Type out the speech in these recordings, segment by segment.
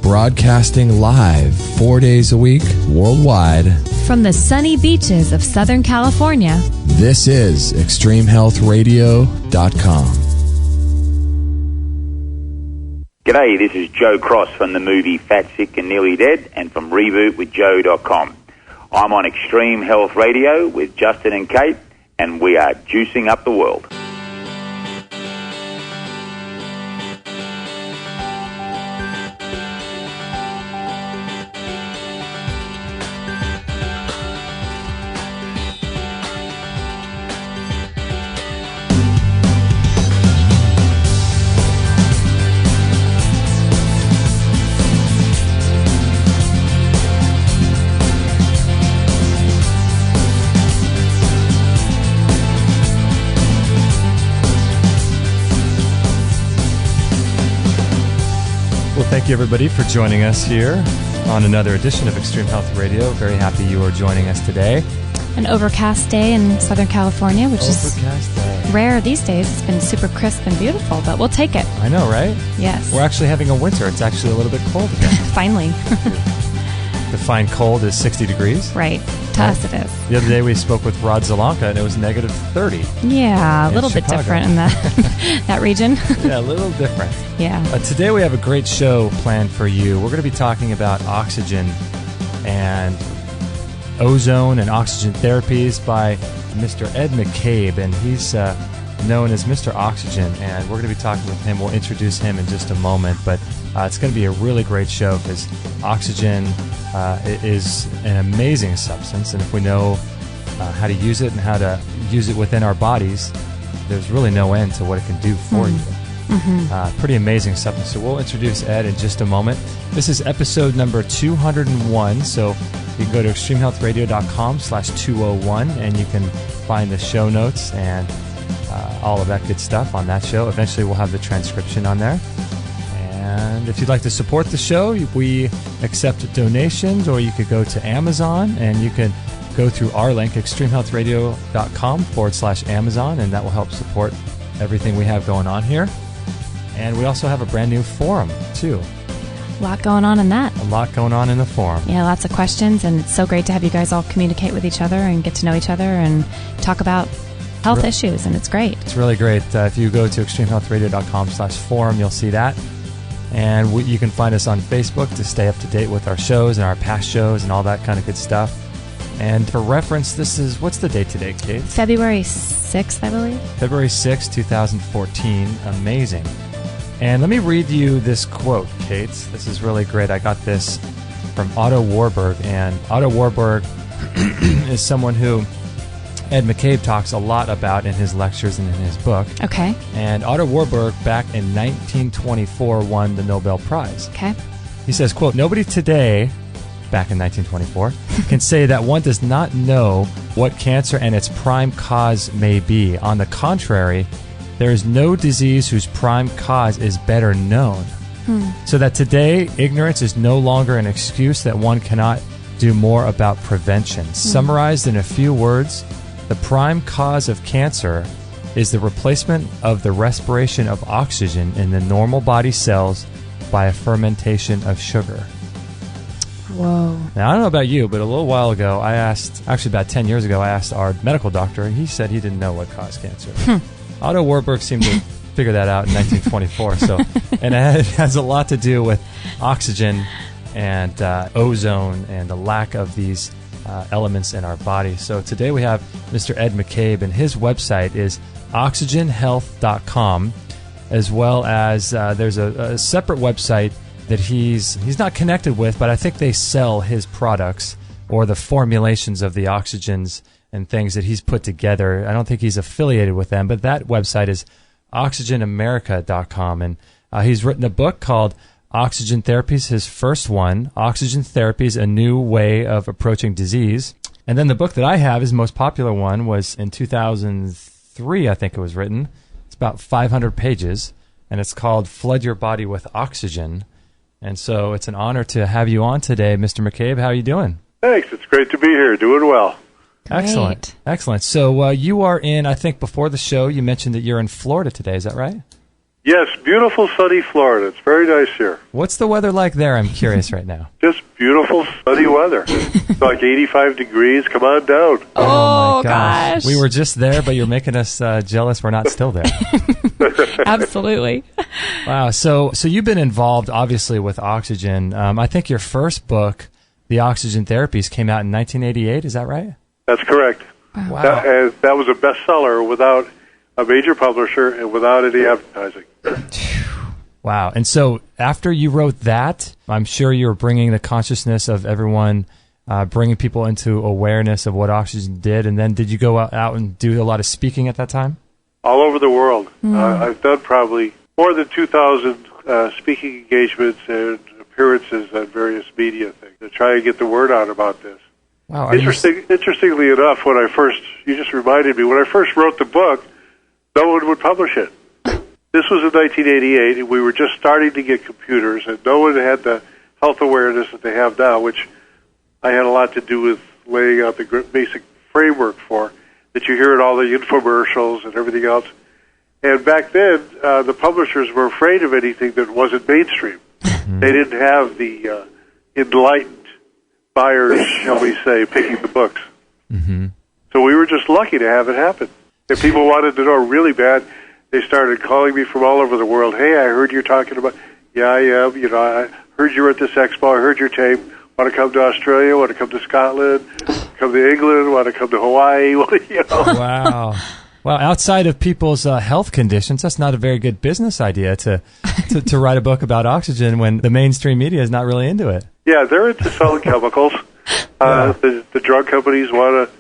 broadcasting live 4 days a week worldwide from the sunny beaches of Southern California. This is ExtremeHealthRadio.com. G'day, this is Joe Cross from the movie Fat, Sick and Nearly Dead and from RebootWithJoe.com. I'm on Extreme Health Radio with Justin and Kate, and we are juicing up the world. Thank you, everybody, for joining us here on another edition of Extreme Health Radio. Very happy you are joining us today. An overcast day in Southern California, which is rare these days. It's been super crisp and beautiful, but we'll take it. I know, right? Yes. We're actually having a winter. It's actually a little bit cold again. Finally. Define cold is 60 degrees. Right. To us it is. The other day we spoke with Rod Zalanka, and it was negative 30. Yeah, a little bit different in that region. Yeah, a little different. Yeah. Today we have a great show planned for you. We're going to be talking about oxygen and ozone and oxygen therapies by Mr. Ed McCabe, and he's known as Mr. Oxygen, and we're going to be talking with him. We'll introduce him in just a moment, but it's going to be a really great show because oxygen is an amazing substance, and if we know how to use it and how to use it within our bodies, there's really no end to what it can do for you. Mm-hmm. Pretty amazing substance. So we'll introduce Ed in just a moment. This is episode number 201, so you can go to extremehealthradio.com/201, and you can find the show notes and all of that good stuff on that show. Eventually we'll have the transcription on there. And if you'd like to support the show, we accept donations, or you could go to Amazon and you can go through our link, extremehealthradio.com/Amazon, and that will help support everything we have going on here. And we also have a brand new forum, too. A lot going on in that. A lot going on in the forum. Yeah, lots of questions, and it's so great to have you guys all communicate with each other and get to know each other and talk about health issues, and it's great. It's really great. If you go to extremehealthradio.com/forum, you'll see that. And you can find us on Facebook to stay up to date with our shows and our past shows and all that kind of good stuff. And for reference, this is, what's the date today, Kate? February 6th, I believe. February 6th, 2014. Amazing. And let me read you this quote, Kate. This is really great. I got this from Otto Warburg. And Otto Warburg is someone who Ed McCabe talks a lot about in his lectures and in his book. Okay. And Otto Warburg, back in 1924, won the Nobel Prize. Okay. He says, quote, "Nobody today," back in 1924, "can say that one does not know what cancer and its prime cause may be. On the contrary, there is no disease whose prime cause is better known. So that today, ignorance is no longer an excuse that one cannot do more about prevention. Summarized in a few words, the prime cause of cancer is the replacement of the respiration of oxygen in the normal body cells by a fermentation of sugar." Whoa. Now, I don't know about you, but a little while ago, actually about 10 years ago, I asked our medical doctor, and he said he didn't know what caused cancer. Otto Warburg seemed to figure that out in 1924. And it has a lot to do with oxygen and ozone and the lack of these elements in our body. So today we have Mr. Ed McCabe, and his website is oxygenhealth.com, as well as there's a separate website that he's not connected with, but I think they sell his products or the formulations of the oxygens and things that he's put together. I don't think he's affiliated with them, but that website is oxygenamerica.com, and he's written a book called Oxygen Therapies, his first one, Oxygen Therapies, A New Way of Approaching Disease. And then the book that I have, his most popular one, was in 2003, I think it was written. It's about 500 pages, and it's called Flood Your Body with Oxygen. And so it's an honor to have you on today, Mr. McCabe. How are you doing? Thanks. It's great to be here. Doing well. Excellent. So you are in, I think before the show, you mentioned that you're in Florida today. Is that right? Yes, beautiful sunny Florida. It's very nice here. What's the weather like there? I'm curious right now. Just beautiful sunny weather. It's like 85 degrees. Come on down. Oh, my gosh. We were just there, but you're making us jealous we're not still there. Absolutely. Wow. So you've been involved, obviously, with oxygen. I think your first book, The Oxygen Therapies, came out in 1988. Is that right? That's correct. Wow. That was a bestseller without a major publisher and without any advertising. Wow. And so after you wrote that, I'm sure you were bringing the consciousness of everyone, bringing people into awareness of what oxygen did. And then did you go out and do a lot of speaking at that time? All over the world. I've done probably more than 2,000 speaking engagements and appearances on various media things to try and get the word out about this. Wow. Interestingly enough, you just reminded me, when I first wrote the book, no one would publish it. This was in 1988, and we were just starting to get computers, and no one had the health awareness that they have now, which I had a lot to do with laying out the basic framework for, that you hear in all the infomercials and everything else. And back then, the publishers were afraid of anything that wasn't mainstream. They didn't have the enlightened buyers, shall we say, picking the books. So we were just lucky to have it happen. If people wanted to know really bad, they started calling me from all over the world. Hey, I heard you're talking about, yeah, I am. You know, I heard you were at this expo. I heard your tape. Want to come to Australia? Want to come to Scotland? Come to England? Want to come to Hawaii? You know? Wow. Well, outside of people's health conditions, that's not a very good business idea to write a book about oxygen when the mainstream media is not really into it. Yeah, they're into selling chemicals. The drug companies want to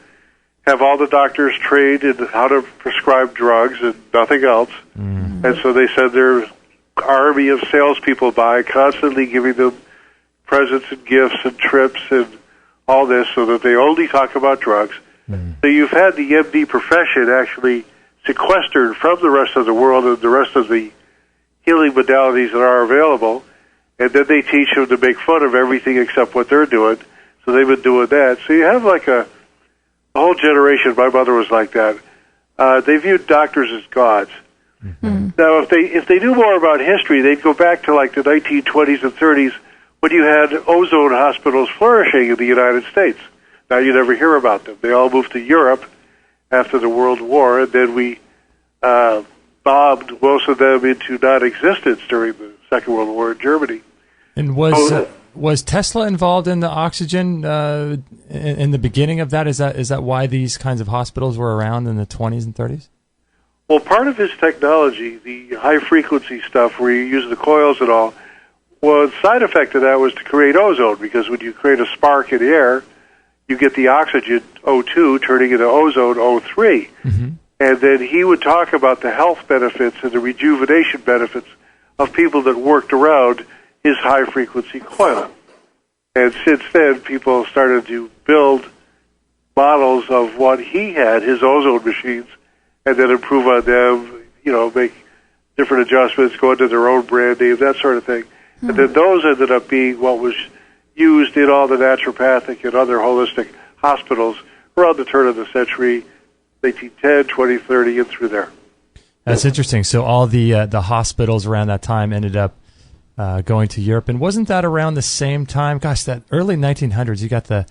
have all the doctors trained in how to prescribe drugs and nothing else. And so they send their army of salespeople by, constantly giving them presents and gifts and trips and all this so that they only talk about drugs. So you've had the MD profession actually sequestered from the rest of the world and the rest of the healing modalities that are available, and then they teach them to make fun of everything except what they're doing. So they've been doing that. So you have like a whole generation. My mother was like that. They viewed doctors as gods. Now, if they knew more about history, they'd go back to like the 1920s and 30s when you had ozone hospitals flourishing in the United States. Now, you never hear about them. They all moved to Europe after the World War, and then we bombed most of them into non-existence during the Second World War in Germany. And was Tesla involved in the oxygen in the beginning of that? Is that why these kinds of hospitals were around in the 20s and 30s? Well, part of his technology, the high-frequency stuff where you use the coils and all, well, the side effect of that was to create ozone, because when you create a spark in the air, you get the oxygen, O2, turning into ozone, O3. And then he would talk about the health benefits and the rejuvenation benefits of people that worked around his high-frequency coil. And since then, people started to build models of what he had, his ozone machines, and then improve on them, you know, make different adjustments, go into their own brand name, that sort of thing. And then those ended up being what was used in all the naturopathic and other holistic hospitals around the turn of the century, 1910, 20, 30, and through there. That's interesting. So all the hospitals around that time ended up going to Europe. And wasn't that around the same time? Gosh, that early 1900s, you got the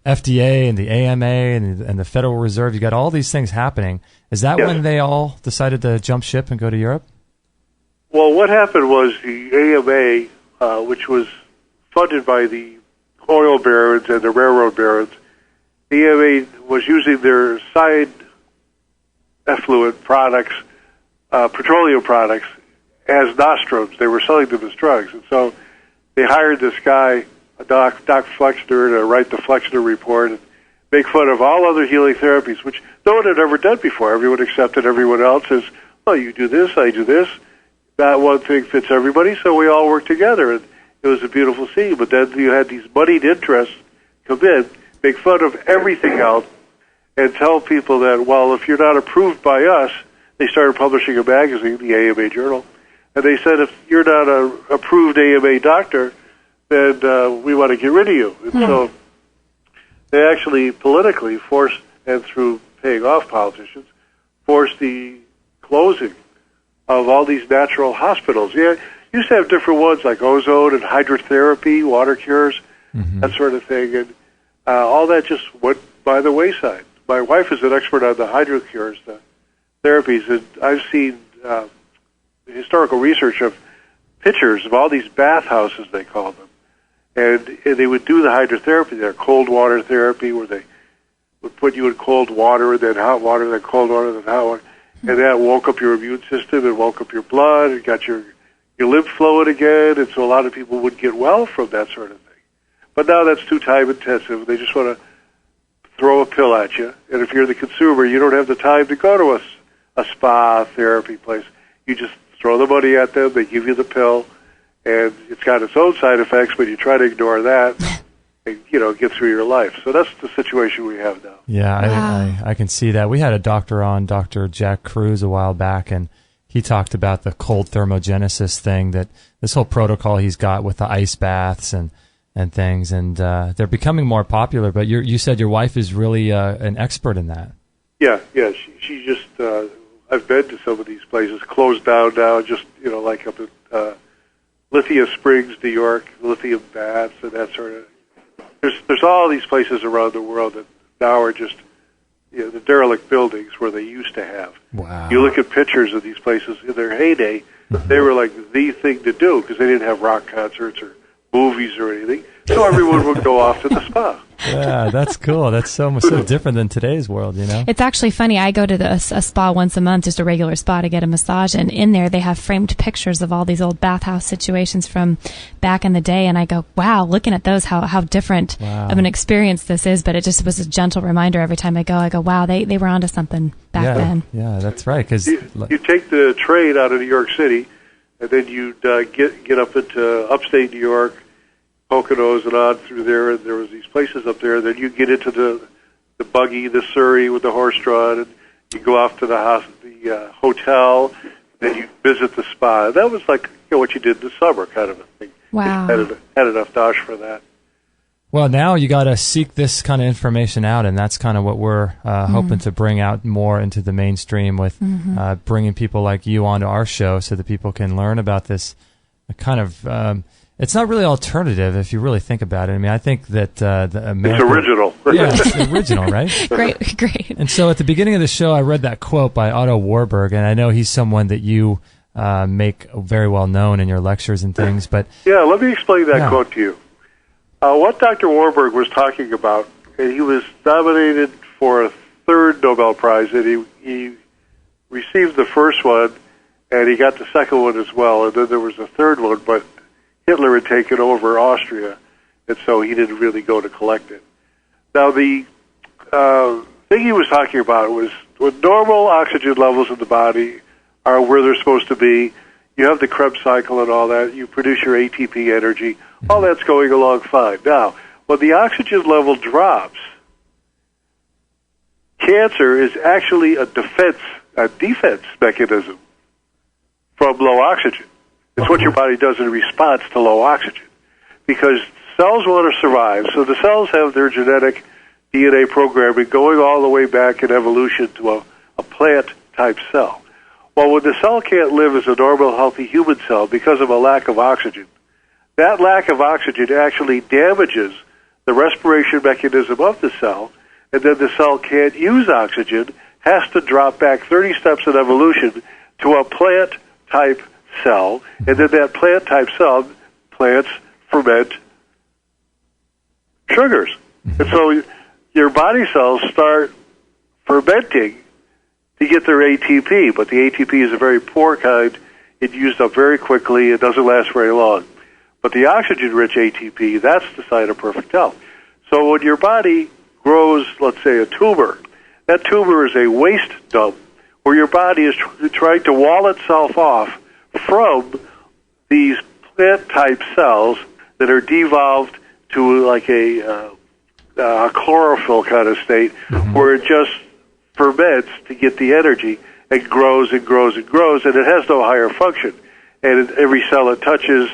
FDA and the AMA and the Federal Reserve. You got all these things happening. Is that when they all decided to jump ship and go to Europe? Well, what happened was the AMA, which was funded by the oil barons and the railroad barons, the AMA was using their side effluent products, petroleum products, as nostrums. They were selling them as drugs. And so they hired this guy, Doc Flexner, to write the Flexner Report and make fun of all other healing therapies, which no one had ever done before. Everyone accepted everyone else as, oh, you do this, I do this. That one thing fits everybody, so we all work together. And it was a beautiful scene. But then you had these moneyed interests come in, make fun of everything else, and tell people that, well, if you're not approved by us, they started publishing a magazine, the AMA Journal, and they said, if you're not an approved AMA doctor, then we want to get rid of you. And so they actually politically forced, and through paying off politicians, forced the closing of all these natural hospitals. Yeah, you used to have different ones like ozone and hydrotherapy, water cures, that sort of thing, and all that just went by the wayside. My wife is an expert on the hydrocures, the therapies, and I've seen historical research of pictures of all these bathhouses, they call them, and they would do the hydrotherapy there, cold water therapy, where they would put you in cold water, and then hot water, then cold water, then hot water, and that woke up your immune system and woke up your blood and got your lymph flowing again, and so a lot of people would get well from that sort of thing. But now that's too time intensive. They just want to throw a pill at you, and if you're the consumer, you don't have the time to go to a spa therapy place. You just throw the money at them, they give you the pill, and it's got its own side effects, but you try to ignore that and, get through your life. So that's the situation we have now. Yeah, I can see that. We had a doctor on, Dr. Jack Cruz, a while back, and he talked about the cold thermogenesis thing, that this whole protocol he's got with the ice baths and things, and they're becoming more popular, but you said your wife is really an expert in that. Yeah, she just... I've been to some of these places, closed down now, just, like up at Lithia Springs, New York, lithium baths and that sort of... There's all these places around the world that now are just, the derelict buildings where they used to have. Wow. You look at pictures of these places in their heyday, they were like the thing to do because they didn't have rock concerts or movies or anything, so everyone would go off to the spa. Yeah, that's cool. That's so different than today's world, It's actually funny. I go to a spa once a month, just a regular spa, to get a massage, and in there they have framed pictures of all these old bathhouse situations from back in the day, and I go, wow, looking at those, how different of an experience this is, but it just was a gentle reminder every time I go, wow, they were onto something back then. Yeah, that's right. Cause you take the train out of New York City, and then you'd get up into upstate New York, Poconos and on through there, and there was these places up there. Then you get into the buggy, the Surrey with the horse-drawn, and you go off to the hotel, then you visit the spa. That was like what you did in the summer, kind of a thing. Wow. Had enough dosh for that. Well, now you got to seek this kind of information out, and that's kind of what we're hoping to bring out more into the mainstream with bringing people like you onto our show so that people can learn about this kind of... it's not really alternative if you really think about it. I mean, I think that the American... It's original. Yeah, it's original, right? Great. And so at the beginning of the show, I read that quote by Otto Warburg, and I know he's someone that you make very well known in your lectures and things. But yeah, let me explain that quote to you. What Dr. Warburg was talking about, and he was nominated for a third Nobel Prize, and he received the first one, and he got the second one as well, and then there was a third one, but Hitler had taken over Austria, and so he didn't really go to collect it. Now, the thing he was talking about was when normal oxygen levels in the body are where they're supposed to be, you have the Krebs cycle and all that, you produce your ATP energy, all that's going along fine. Now, when the oxygen level drops, cancer is actually a defense mechanism from low oxygen. It's what your body does in response to low oxygen. Because cells want to survive, so the cells have their genetic DNA programming going all the way back in evolution to a plant-type cell. Well, when the cell can't live as a normal, healthy human cell because of a lack of oxygen, that lack of oxygen actually damages the respiration mechanism of the cell, and then the cell can't use oxygen, has to drop back 30 steps in evolution to a plant-type cell, and then that plant-type cell, plants ferment sugars. And so your body cells start fermenting to get their ATP, but the ATP is a very poor kind. It's used up very quickly. It doesn't last very long. But the oxygen-rich ATP, that's the sign of perfect health. So when your body grows, let's say, a tumor, that tumor is a waste dump where your body is trying to wall itself off from these plant-type cells that are devolved to like a chlorophyll kind of state where it just ferments to get the energy and grows and grows and grows, and it has no higher function. And every cell it touches,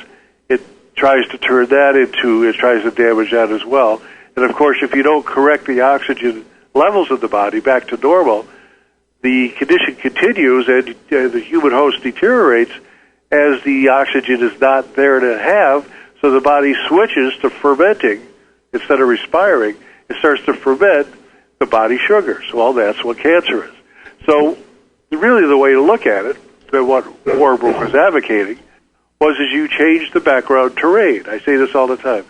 it tries to turn that into, it tries to damage that as well. And of course, if you don't correct the oxygen levels of the body back to normal, the condition continues and the human host deteriorates as the oxygen is not there to have, so the body switches to fermenting instead of respiring. It starts to ferment the body sugars. Well, that's what cancer is. So really the way to look at it, and what Warburg was advocating, was as you change the background terrain. I say this all the time.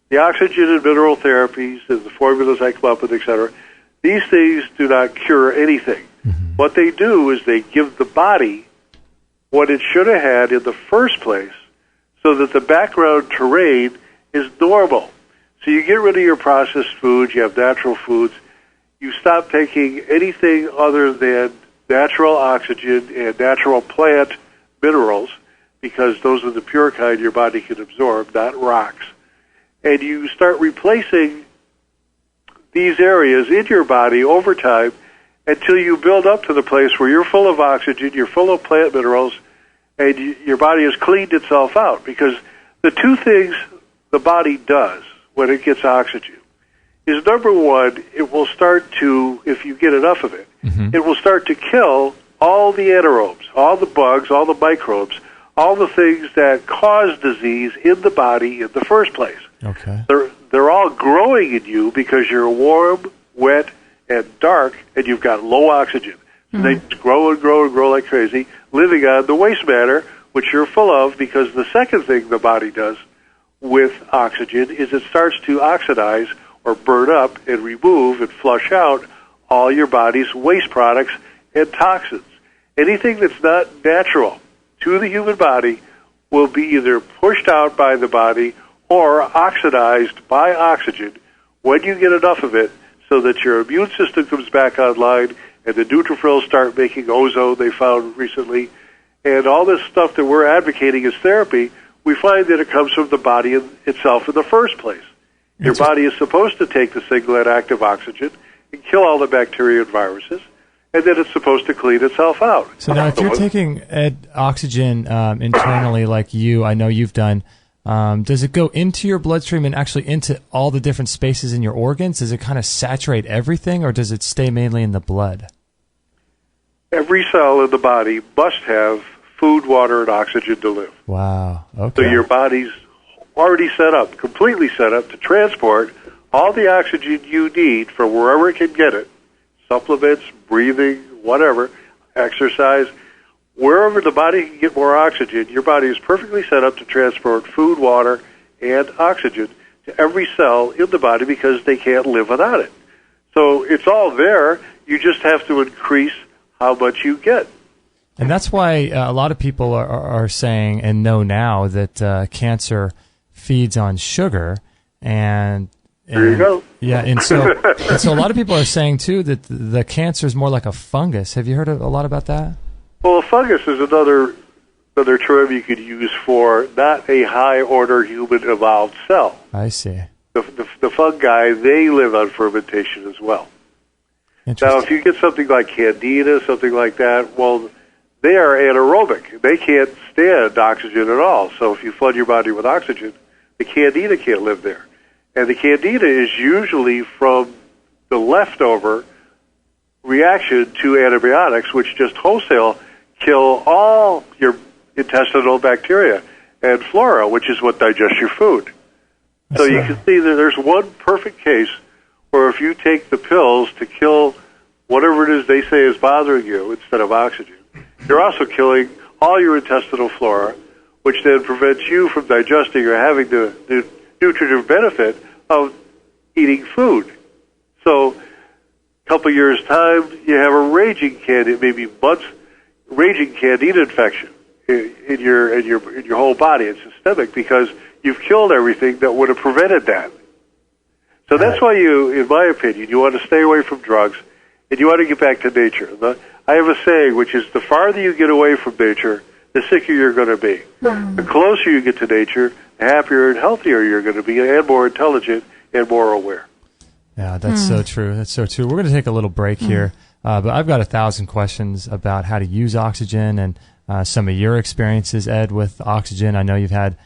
The oxygen and mineral therapies and the formulas I come up with, et cetera, these things do not cure anything. Mm-hmm. What they do is they give the body what it should have had in the first place so that the background terrain is normal. So you get rid of your processed foods, you have natural foods, you stop taking anything other than natural oxygen and natural plant minerals, because those are the pure kind your body can absorb, not rocks. And you start replacing these areas in your body over time until you build up to the place where you're full of oxygen, you're full of plant minerals, and your body has cleaned itself out. Because the two things the body does when it gets oxygen is, number one, it will start to, if you get enough of it, it will start to kill all the anaerobes, all the bugs, all the microbes, all the things that cause disease in the body in the first place. Okay. They're all growing in you because you're warm, wet, and dark, and you've got low oxygen. So they grow and grow and grow like crazy, living on the waste matter, which you're full of, because the second thing the body does with oxygen is it starts to oxidize or burn up and remove and flush out all your body's waste products and toxins. Anything that's not natural to the human body will be either pushed out by the body or oxidized by oxygen when you get enough of it, so that your immune system comes back online and the neutrophils start making ozone they found recently. And all this stuff that we're advocating as therapy, we find that it comes from the body itself in the first place. Your body is supposed to take the singlet active oxygen and kill all the bacteria and viruses, and then it's supposed to clean itself out. So now if you're taking oxygen internally like I know you've done, does it go into your bloodstream and actually into all the different spaces in your organs? Does it kind of saturate everything, or does it stay mainly in the blood? Every cell in the body must have food, water, and oxygen to live. Wow. Okay. So your body's already set up, completely set up to transport all the oxygen you need from wherever it can get it, supplements, breathing, whatever, exercise. Wherever the body can get more oxygen, your body is perfectly set up to transport food, water, and oxygen to every cell in the body because they can't live without it. So it's all there. You just have to increase how much you get. And that's why a lot of people are saying and know now that cancer feeds on sugar. And there you go. Yeah, and so a lot of people are saying, too, that the cancer is more like a fungus. Have you heard a lot about that? Well, a fungus is another term you could use for not a high-order human evolved cell. I see. The fungi, they live on fermentation as well. Now, if you get something like candida, something like that, well, they are anaerobic. They can't stand oxygen at all. So if you flood your body with oxygen, the candida can't live there. And the candida is usually from the leftover reaction to antibiotics, which just wholesale kill all your intestinal bacteria and flora, which is what digests your food. So you can see that there's one perfect case where if you take the pills to kill whatever it is they say is bothering you instead of oxygen, you're also killing all your intestinal flora, which then prevents you from digesting or having the nutritive benefit of eating food. So a couple years' time, you have a raging candida, maybe months, raging candida infection in your whole body. It's systemic because you've killed everything that would have prevented that. So that's why in my opinion, you want to stay away from drugs and you want to get back to nature. I have a saying, which is the farther you get away from nature, the sicker you're going to be. The closer you get to nature, the happier and healthier you're going to be, and more intelligent and more aware. Yeah, that's so true. That's so true. We're going to take a little break here, but I've got 1,000 questions about how to use oxygen and some of your experiences, Ed, with oxygen. I know you've had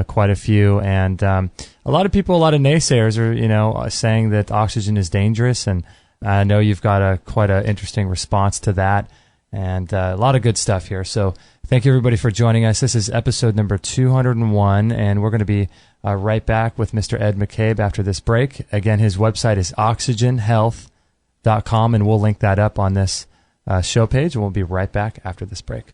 quite a few, and a lot of people, a lot of naysayers are, saying that oxygen is dangerous, and I know you've got quite an interesting response to that, and a lot of good stuff here. So thank you, everybody, for joining us. This is episode number 201, and we're going to be right back with Mr. Ed McCabe after this break. Again, his website is oxygenhealth.com, and we'll link that up on this show page, and we'll be right back after this break.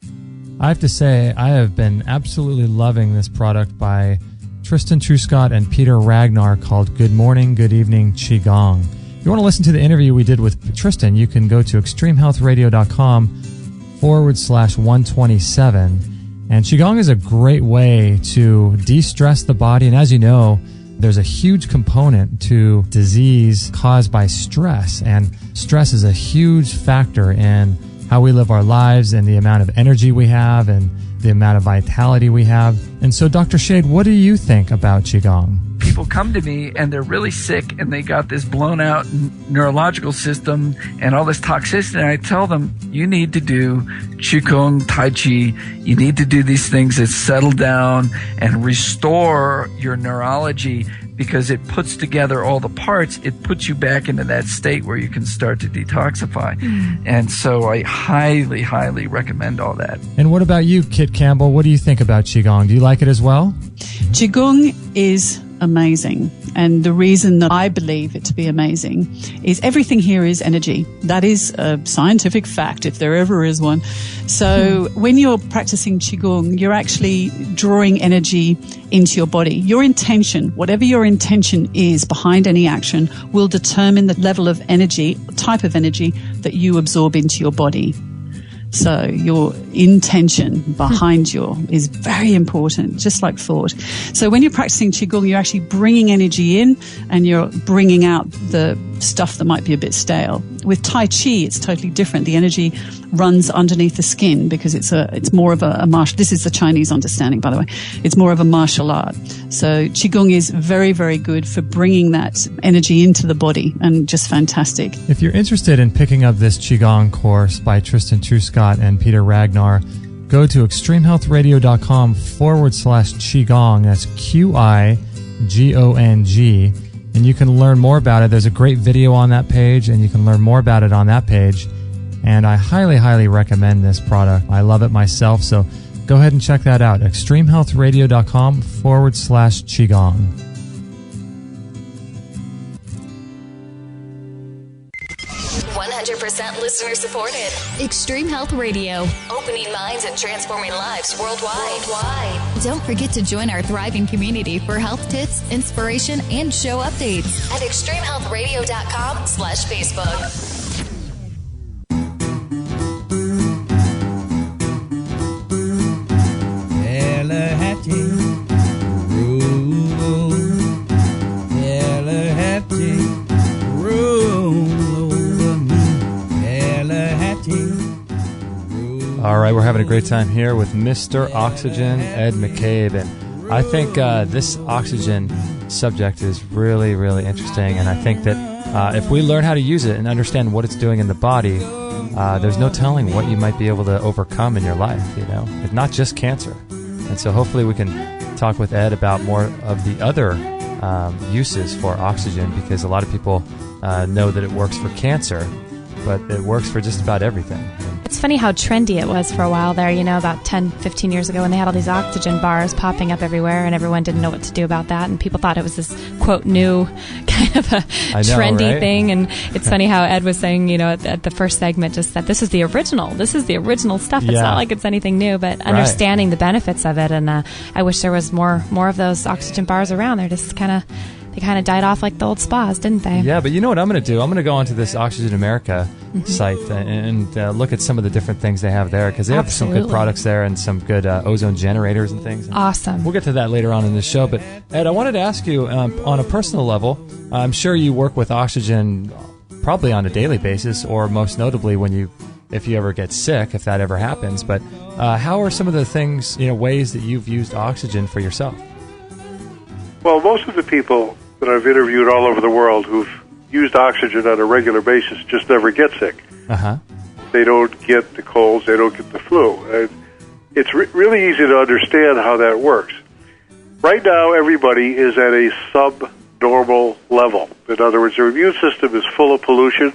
I have to say, I have been absolutely loving this product by Tristan Truscott and Peter Ragnar called Good Morning, Good Evening Qigong. If you want to listen to the interview we did with Tristan, you can go to extremehealthradio.com/127. And Qigong is a great way to de-stress the body. And as you know, there's a huge component to disease caused by stress. And stress is a huge factor in how we live our lives and the amount of energy we have and the amount of vitality we have. And so, Dr. Shade, what do you think about Qigong? People come to me and they're really sick and they got this blown out neurological system and all this toxicity. And I tell them, you need to do Qigong, Tai Chi. You need to do these things that settle down and restore your neurology, because it puts together all the parts. It puts you back into that state where you can start to detoxify. And so I highly, highly recommend all that. And what about you, Kit Campbell? What do you think about Qigong? Do you like it as well? Qigong is amazing. And the reason that I believe it to be amazing is everything here is energy. That is a scientific fact, if there ever is one. So when you're practicing Qigong, you're actually drawing energy into your body. Your intention, whatever your intention is behind any action, will determine the level of energy, type of energy that you absorb into your body. So your intention behind is very important, just like thought. So when you're practicing Qigong, you're actually bringing energy in and you're bringing out the stuff that might be a bit stale. With Tai Chi, it's totally different. The energy runs underneath the skin because it's more of a martial. This is the Chinese understanding, by the way. It's more of a martial art. So Qigong is very, very good for bringing that energy into the body, and just fantastic. If you're interested in picking up this Qigong course by Tristan Truscott and Peter Ragnar, go to extremehealthradio.com/Qigong. That's QIGONG. And you can learn more about it. There's a great video on that page, and you can learn more about it on that page. And I highly, highly recommend this product. I love it myself, so go ahead and check that out. extremehealthradio.com/Qigong. Listener supported. Extreme Health Radio. Opening minds and transforming lives worldwide. Don't forget to join our thriving community for health tips, inspiration, and show updates at extremehealthradio.com/Facebook. All right, we're having a great time here with Mr. Oxygen, Ed McCabe, and I think this oxygen subject is really, really interesting, and I think that if we learn how to use it and understand what it's doing in the body, there's no telling what you might be able to overcome in your life, you know? It's not just cancer. And so hopefully we can talk with Ed about more of the other uses for oxygen, because a lot of people know that it works for cancer, but it works for just about everything. It's funny how trendy it was for a while there, you know, about 10, 15 years ago when they had all these oxygen bars popping up everywhere and everyone didn't know what to do about that, and people thought it was this, quote, new kind of a trendy thing. And it's funny how Ed was saying, you know, at the first segment, just that this is the original stuff. It's not like it's anything new, but understanding the benefits of it. And I wish there was more of those oxygen bars around. They're just kind of died off like the old spas, didn't they? Yeah, but you know what I'm going to do? I'm going to go onto this Oxygen America site and look at some of the different things they have there, because they have some good products there and some good ozone generators and things. Awesome. We'll get to that later on in the show. But Ed, I wanted to ask you, on a personal level, I'm sure you work with oxygen probably on a daily basis, or most notably if you ever get sick, if that ever happens. But how are some of the things, ways that you've used oxygen for yourself? Well, most of the people that I've interviewed all over the world who've used oxygen on a regular basis just never get sick. Uh-huh. They don't get the colds, they don't get the flu. And it's really easy to understand how that works. Right now, everybody is at a subnormal level. In other words, their immune system is full of pollution.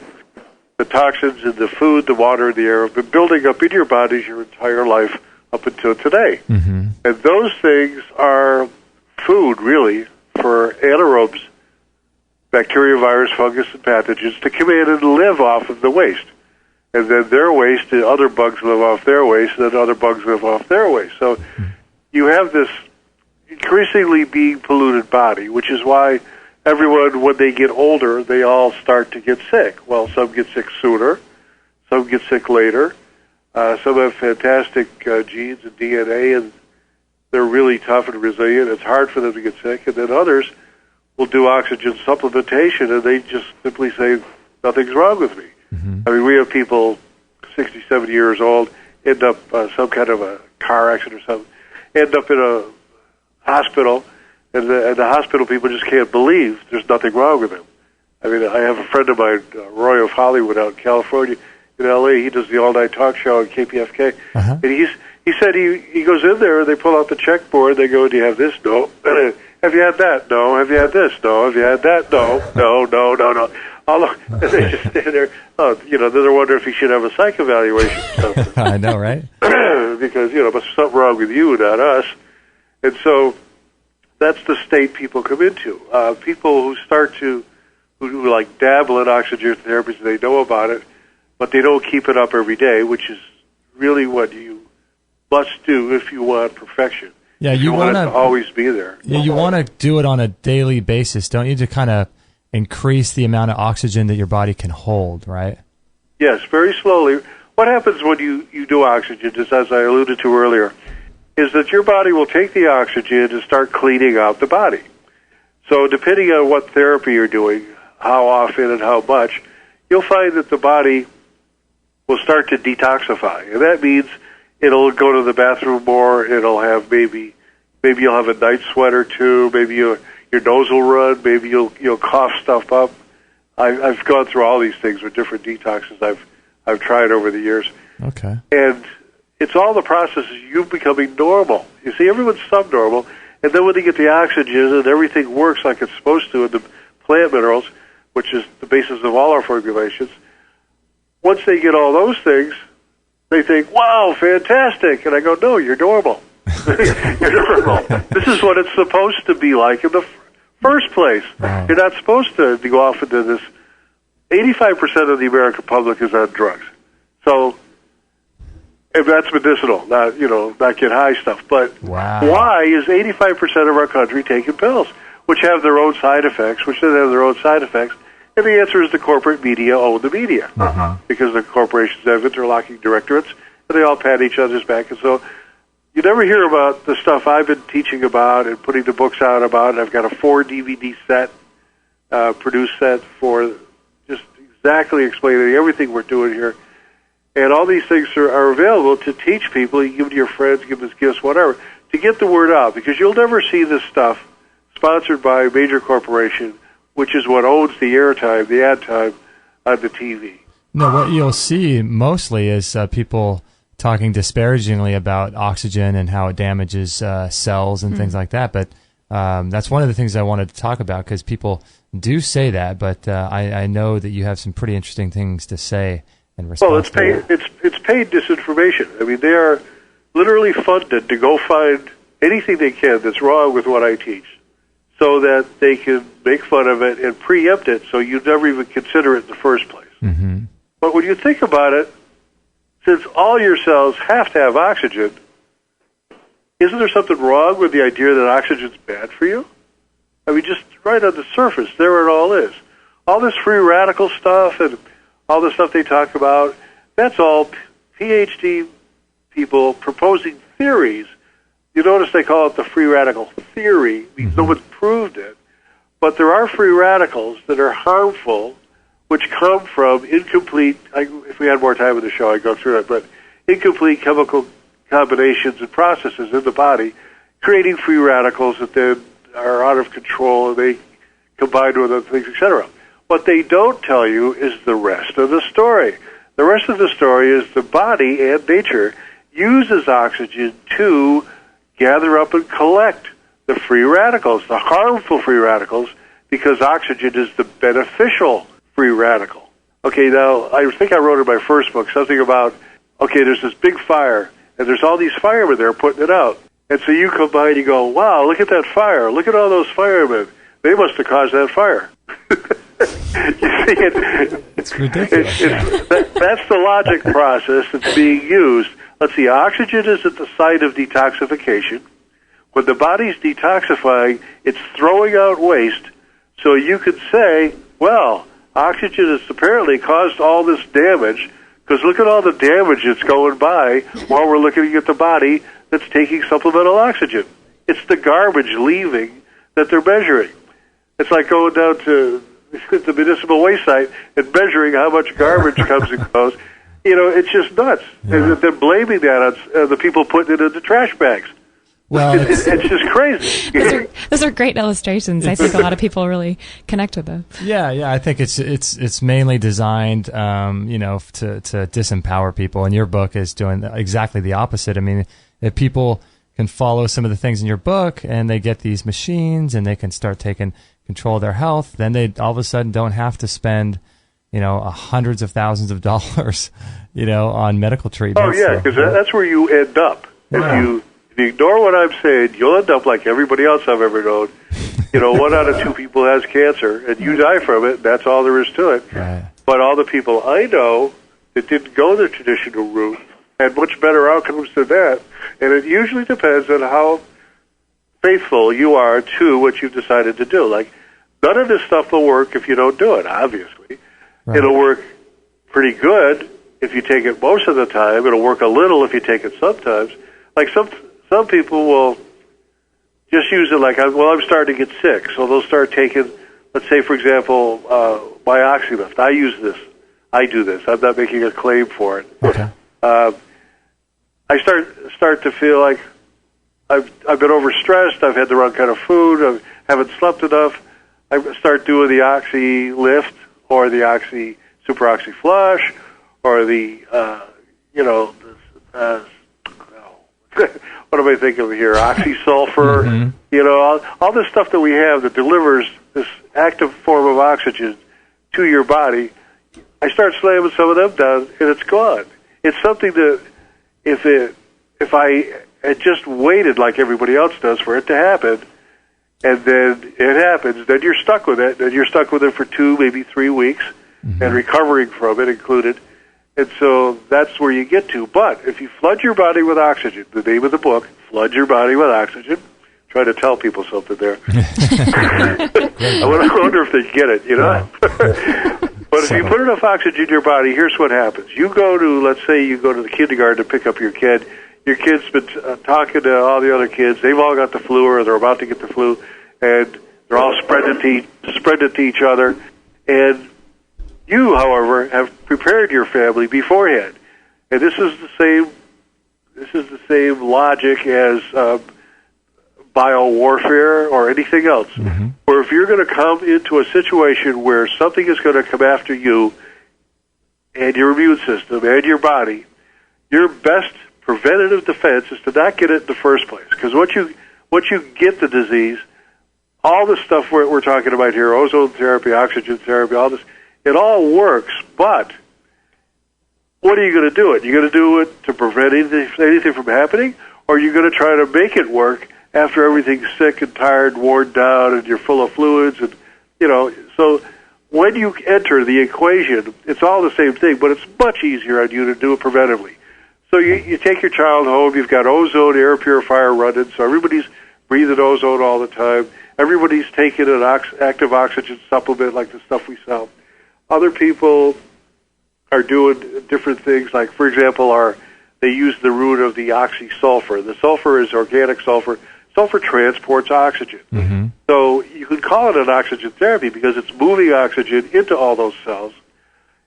the toxins in the food, the water, and the air have been building up in your bodies your entire life up until today. Mm-hmm. And those things are food, really, for anaerobes, bacteria, virus, fungus, and pathogens to come in and live off of the waste. And then their waste, the other bugs live off their waste, and then other bugs live off their waste. So you have this increasingly being polluted body, which is why everyone, when they get older, they all start to get sick. Well, some get sick sooner, some get sick later. Some have fantastic genes and DNA, and they're really tough and resilient. It's hard for them to get sick. And then others will do oxygen supplementation, and they just simply say, nothing's wrong with me. Mm-hmm. I mean, we have people 60, 70 years old, end up some kind of a car accident or something, end up in a hospital, and the hospital people just can't believe there's nothing wrong with them. I mean, I have a friend of mine, Roy of Hollywood out in California, in L.A., he does the all-night talk show on KPFK, Uh-huh. and he said he goes in there, they pull out the checkboard, they go, do you have this? No. Have you had that? No. Have you had this? No. Have you had that? No. No. And they just stand there. Oh, then they're wondering if he should have a psych evaluation. I know, right? Because, but there's something wrong with you, not us. And so that's the state people come into. People who start who like dabble in oxygen therapies, they know about it, but they don't keep it up every day, which is really what you must do if you want perfection. Yeah, you want it to always be there. Yeah, you want to do it on a daily basis, don't you, to kind of increase the amount of oxygen that your body can hold, right? Yes, very slowly. What happens when you do oxygen, just as I alluded to earlier, is that your body will take the oxygen and start cleaning out the body. So depending on what therapy you're doing, how often and how much, you'll find that the body will start to detoxify. And that means it'll go to the bathroom more, it'll have maybe you'll have a night sweat or two, maybe your nose will run, maybe you'll cough stuff up. I've gone through all these things with different detoxes I've tried over the years. Okay. And it's all the process of you becoming normal. You see, everyone's subnormal, and then when they get the oxygen and everything works like it's supposed to, and the plant minerals, which is the basis of all our formulations, once they get all those things, they think, wow, fantastic. And I go, no, you're normal. You're normal. This is what it's supposed to be like in the first place. Wow. You're not supposed to go off into this. 85% of the American public is on drugs. So, and that's medicinal, not get high stuff. But wow. Why is 85% of our country taking pills, which have their own side effects, which then have their own side effects? And the answer is the corporate media own the media. Uh-huh. Because the corporations have interlocking directorates, and they all pat each other's back. And so you never hear about the stuff I've been teaching about and putting the books out about. And I've got a 4-DVD set, produced set for just exactly explaining everything we're doing here. And all these things are available to teach people. You give it to your friends, give them as gifts, whatever, to get the word out. Because you'll never see this stuff sponsored by a major corporation, which is what owns the airtime, the ad time on the TV. No, what you'll see mostly is people talking disparagingly about oxygen and how it damages cells and things like that. But that's one of the things I wanted to talk about, because people do say that. But I know that you have some pretty interesting things to say in response. Well, it's paid disinformation. I mean, they are literally funded to go find anything they can that's wrong with what I teach, so that they can make fun of it and preempt it, so you never even consider it in the first place. Mm-hmm. But when you think about it, since all your cells have to have oxygen, isn't there something wrong with the idea that oxygen's bad for you? I mean, just right on the surface, there it all is. All this free radical stuff and all the stuff they talk about, that's all PhD people proposing theories. You notice they call it the free radical theory, because no one's proved it. But there are free radicals that are harmful, which come from incomplete, if we had more time in the show, I'd go through it, but incomplete chemical combinations and processes in the body, creating free radicals that then are out of control, and they combine with other things, etc. What they don't tell you is the rest of the story. The rest of the story is the body and nature uses oxygen to gather up and collect the free radicals, the harmful free radicals, because oxygen is the beneficial free radical. Okay, now, I think I wrote in my first book something about, okay, there's this big fire, and there's all these firemen there putting it out. And so you come by and you go, wow, look at that fire. Look at all those firemen. They must have caused that fire. You see, it's ridiculous. That's the logic process that's being used. Let's see, oxygen is at the site of detoxification. When the body's detoxifying, it's throwing out waste. So you could say, well, oxygen has apparently caused all this damage, because look at all the damage that's going by while we're looking at the body that's taking supplemental oxygen. It's the garbage leaving that they're measuring. It's like going down to the municipal waste site and measuring how much garbage comes and goes. You know, it's just nuts. Yeah. And they're blaming that on the people putting it in the trash bags. Well, it's just crazy. Those are great illustrations. I think a lot of people really connect with them. Yeah. I think it's mainly designed, to disempower people. And your book is doing exactly the opposite. I mean, if people can follow some of the things in your book and they get these machines and they can start taking control of their health, then they all of a sudden don't have to spend, hundreds of thousands of dollars, on medical treatment. Oh yeah, because that's where you end up. Wow. If you ignore what I'm saying, you'll end up like everybody else I've ever known. 1 out of 2 people has cancer, and you die from it. That's all there is to it. Right. But all the people I know that didn't go the traditional route had much better outcomes than that. And it usually depends on how faithful you are to what you've decided to do. Like, none of this stuff will work if you don't do it, obviously. Right. It'll work pretty good if you take it most of the time. It'll work a little if you take it sometimes. Like, some people will just use it like, I'm starting to get sick, so they'll start taking, let's say, for example, my Oxylift. I use this. I do this. I'm not making a claim for it. Okay. I start to feel like I've been overstressed. I've had the wrong kind of food. I haven't slept enough. I start doing the Oxy Lift or the Oxy Super Oxy Flush or the what am I thinking of here? Oxysulfur. Mm-hmm. All this stuff that we have that delivers this active form of oxygen to your body. I start slamming some of them down, and it's gone. It's something that if I had just waited like everybody else does for it to happen, and then it happens, then you're stuck with it. Then you're stuck with it for 2, maybe 3 weeks, mm-hmm. and recovering from it included. And so that's where you get to. But if you flood your body with oxygen, the name of the book, Flood Your Body with Oxygen. Try to tell people something there. I wonder if they get it, But if you put enough oxygen in your body, here's what happens. Let's say you go to the kindergarten to pick up your kid. Your kid's been talking to all the other kids. They've all got the flu or they're about to get the flu, and they're all spread it to each other. And you, however, have prepared your family beforehand. And this is the same logic as biowarfare or anything else. Mm-hmm. Or if you're going to come into a situation where something is going to come after you and your immune system and your body, your best preventative defense is to not get it in the first place. Because once you get the disease, all the stuff we're talking about here, ozone therapy, oxygen therapy, all this, it all works, but what are you going to do it? You're going to do it to prevent anything from happening, or are you going to try to make it work after everything's sick and tired, worn down, and you're full of fluids? And so when you enter the equation, it's all the same thing, but it's much easier on you to do it preventively. So you take your child home, you've got ozone air purifier running, so everybody's breathing ozone all the time. Everybody's taking an active oxygen supplement like the stuff we sell. Other people are doing different things, like, for example, they use the root of the oxysulfur. The sulfur is organic sulfur. Sulfur transports oxygen. Mm-hmm. So you can call it an oxygen therapy because it's moving oxygen into all those cells.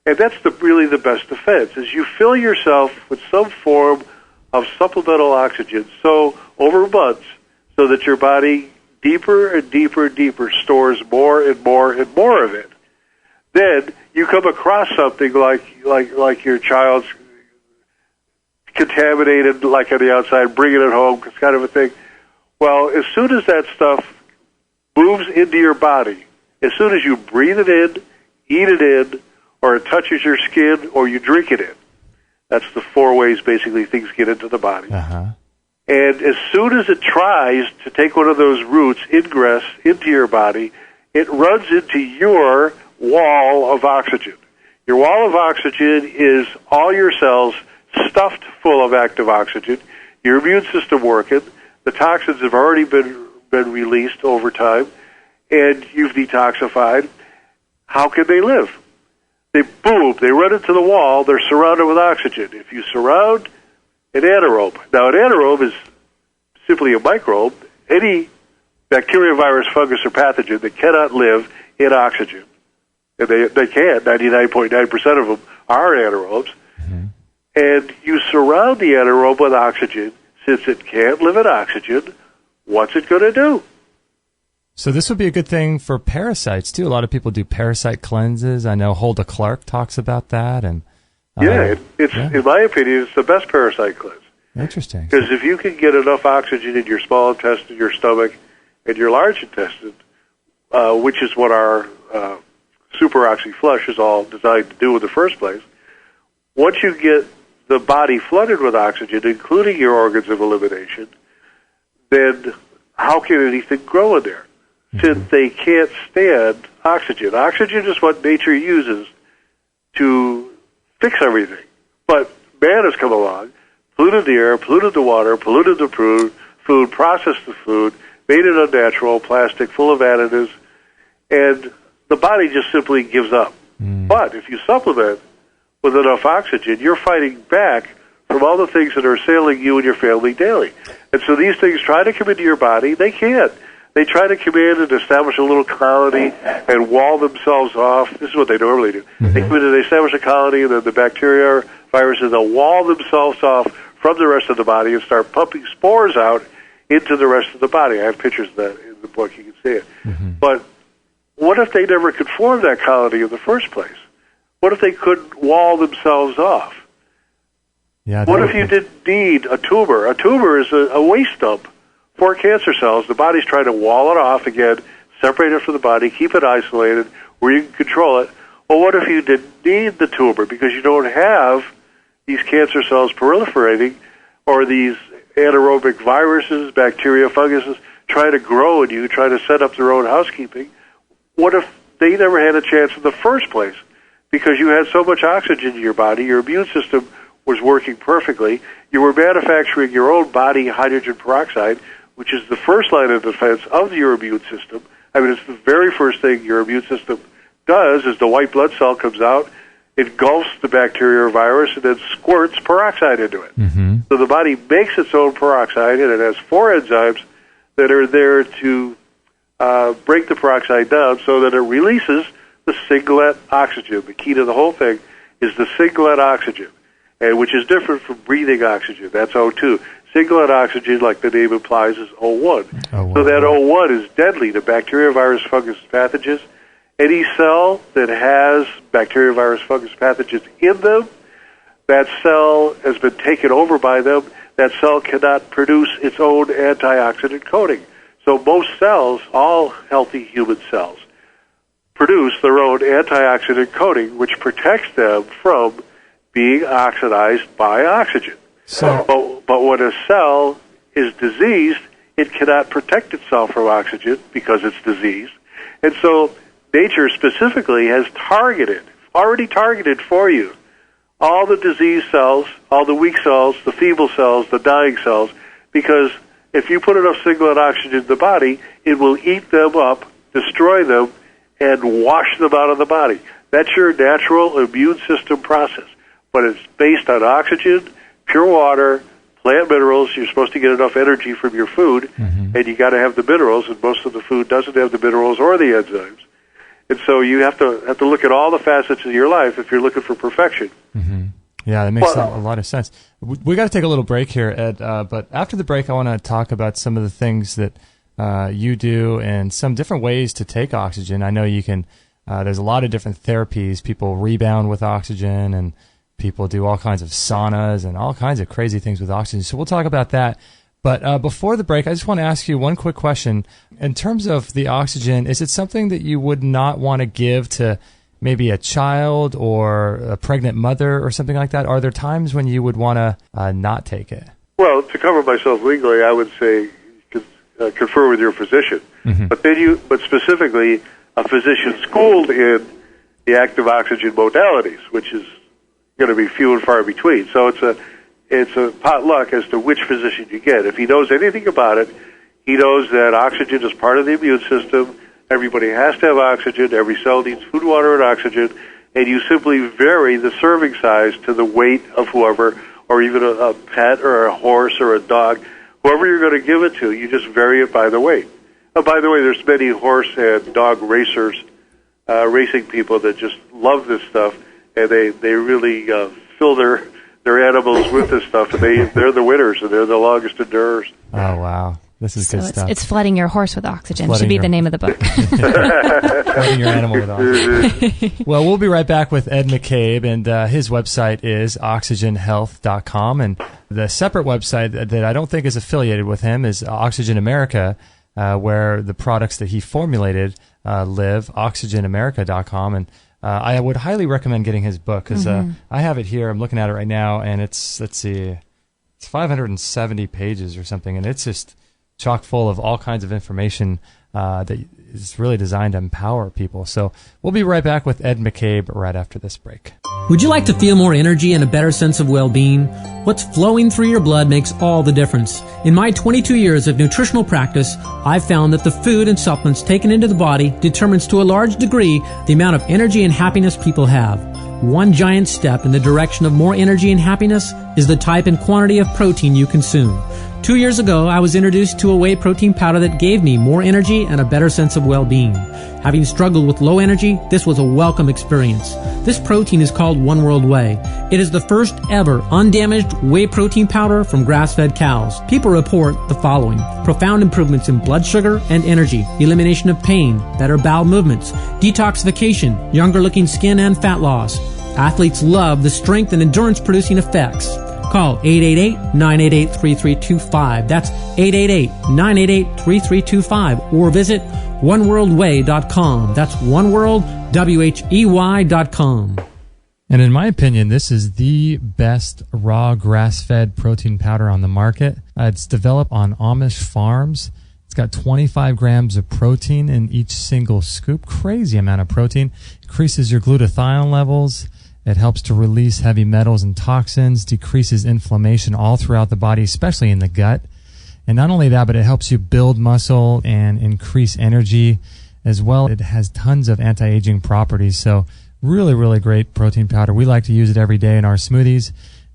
And that's really the best defense, is you fill yourself with some form of supplemental oxygen over months so that your body deeper and deeper and deeper stores more and more and more of it. Then you come across something like your child's contaminated, like on the outside, bringing it home, it's kind of a thing. Well, as soon as that stuff moves into your body, as soon as you breathe it in, eat it in, or it touches your skin, or you drink it in. That's the 4 ways, basically, things get into the body. Uh-huh. And as soon as it tries to take one of those roots, ingress, into your body, it runs into your wall of oxygen. Your wall of oxygen is all your cells stuffed full of active oxygen, your immune system working, the toxins have already been released over time, and you've detoxified. How can they live? They run into the wall, they're surrounded with oxygen. If you surround an anaerobe, now an anaerobe is simply a microbe, any bacteria, virus, fungus, or pathogen that cannot live in oxygen. And they can't, 99.9% of them are anaerobes. Mm-hmm. And you surround the anaerobe with oxygen. Since it can't live in oxygen, what's it going to do? So this would be a good thing for parasites, too. A lot of people do parasite cleanses. I know Hulda Clark talks about that. And in my opinion, it's the best parasite cleanse. Interesting. Because if you can get enough oxygen in your small intestine, your stomach, and your large intestine, which is what our super oxy flush is all designed to do in the first place, once you get the body flooded with oxygen, including your organs of elimination, then how can anything grow in there? Since they can't stand oxygen. Oxygen is what nature uses to fix everything. But man has come along, polluted the air, polluted the water, polluted the food, processed the food, made it unnatural, plastic, full of additives, and the body just simply gives up. But if you supplement with enough oxygen, you're fighting back from all the things that are assailing you and your family daily. And so these things try to come into your body. They can't. They try to come in and establish a little colony and wall themselves off. This is what they normally do. Mm-hmm. They come in and they establish a colony, and then the bacteria or viruses, they'll wall themselves off from the rest of the body and start pumping spores out into the rest of the body. I have pictures of that in the book. You can see it. Mm-hmm. But what if they never could form that colony in the first place? What if they couldn't wall themselves off? Yeah, what if you didn't need a tumor? A tumor is a waste dump for cancer cells. The body's trying to wall it off again, separate it from the body, keep it isolated where you can control it. Well, what if you didn't need the tumor because you don't have these cancer cells proliferating or these anaerobic viruses, bacteria, funguses trying to grow in you, trying to set up their own housekeeping? What if they never had a chance in the first place? Because you had so much oxygen in your body, your immune system was working perfectly, you were manufacturing your own body hydrogen peroxide, which is the first line of defense of your immune system. I mean, it's the very first thing your immune system does is the white blood cell comes out, engulfs the bacteria or virus, and then squirts peroxide into it. Mm-hmm. So the body makes its own peroxide, and it has 4 enzymes that are there to break the peroxide down so that it releases the singlet oxygen. The key to the whole thing is the singlet oxygen, and which is different from breathing oxygen. That's O2. Singlet oxygen, like the name implies, is O1. So that O1 is deadly to bacteria, virus, fungus, pathogens. Any cell that has bacteria, virus, fungus, pathogens in them, that cell has been taken over by them. That cell cannot produce its own antioxidant coating. So most cells, all healthy human cells, produce their own antioxidant coating, which protects them from being oxidized by oxygen. But when a cell is diseased, it cannot protect itself from oxygen because it's diseased. And so nature specifically has already targeted for you all the diseased cells, all the weak cells, the feeble cells, the dying cells, because if you put enough singlet oxygen in the body, it will eat them up, destroy them, and wash them out of the body. That's your natural immune system process. But it's based on oxygen, pure water, plant minerals. You're supposed to get enough energy from your food, and you got to have the minerals, and most of the food doesn't have the minerals or the enzymes. And so you have to look at all the facets of your life if you're looking for perfection. Mm-hmm. Yeah, that makes a lot of sense. We got to take a little break here, Ed, but after the break I want to talk about some of the things that you do and some different ways to take oxygen. I know you can, there's a lot of different therapies. People rebound with oxygen, and people do all kinds of saunas and all kinds of crazy things with oxygen. So we'll talk about that. But before the break, I just want to ask you one quick question. In terms of the oxygen, is it something that you would not want to give to maybe a child or a pregnant mother or something like that, are there times when you would want to not take it? Well, to cover myself legally, I would say confer with your physician. But specifically, a physician schooled in the active oxygen modalities, which is going to be few and far between. So it's a potluck as to which physician you get. If he knows anything about it, he knows that oxygen is part of the immune system. Everybody has to have oxygen. Every cell needs food, water, and oxygen. And you simply vary the serving size to the weight of whoever, or even a pet or a horse or a dog. Whoever you're going to give it to, you just vary it by the weight. Oh, by the way, there's many horse and dog racers, racing people that just love this stuff, and they really fill their animals with this stuff, and they're the winners, and they're the longest endurers. Oh, wow. This is good stuff. It's flooding your horse with oxygen. Should be the name of the book. Flooding your animal with oxygen. Well, we'll be right back with Ed McCabe, and his website is oxygenhealth.com, and the separate website that I don't think is affiliated with him is Oxygen America, where the products that he formulated live, oxygenamerica.com, and I would highly recommend getting his book, because I have it here. I'm looking at it right now, and it's 570 pages or something, and it's just chock full of all kinds of information that is really designed to empower people. So we'll be right back with Ed McCabe right after this break. Would you like to feel more energy and a better sense of well-being? What's flowing through your blood makes all the difference. In my 22 years of nutritional practice, I've found that the food and supplements taken into the body determines to a large degree the amount of energy and happiness people have. One giant step in the direction of more energy and happiness is the type and quantity of protein you consume. 2 years ago, I was introduced to a whey protein powder that gave me more energy and a better sense of well-being. Having struggled with low energy, this was a welcome experience. This protein is called One World Whey. It is the first ever undamaged whey protein powder from grass-fed cows. People report the following: profound improvements in blood sugar and energy, elimination of pain, better bowel movements, detoxification, younger-looking skin and fat loss. Athletes love the strength and endurance-producing effects. Call 888-988-3325. That's 888-988-3325. Or visit oneworldwhey.com. That's oneworldwhey.com. And in my opinion, this is the best raw grass-fed protein powder on the market. It's developed on Amish farms. It's got 25 grams of protein in each single scoop. Crazy amount of protein. Increases your glutathione levels. It helps to release heavy metals and toxins, decreases inflammation all throughout the body, especially in the gut. And not only that, but it helps you build muscle and increase energy as well. It has tons of anti-aging properties. So really, really great protein powder. We like to use it every day in our smoothies.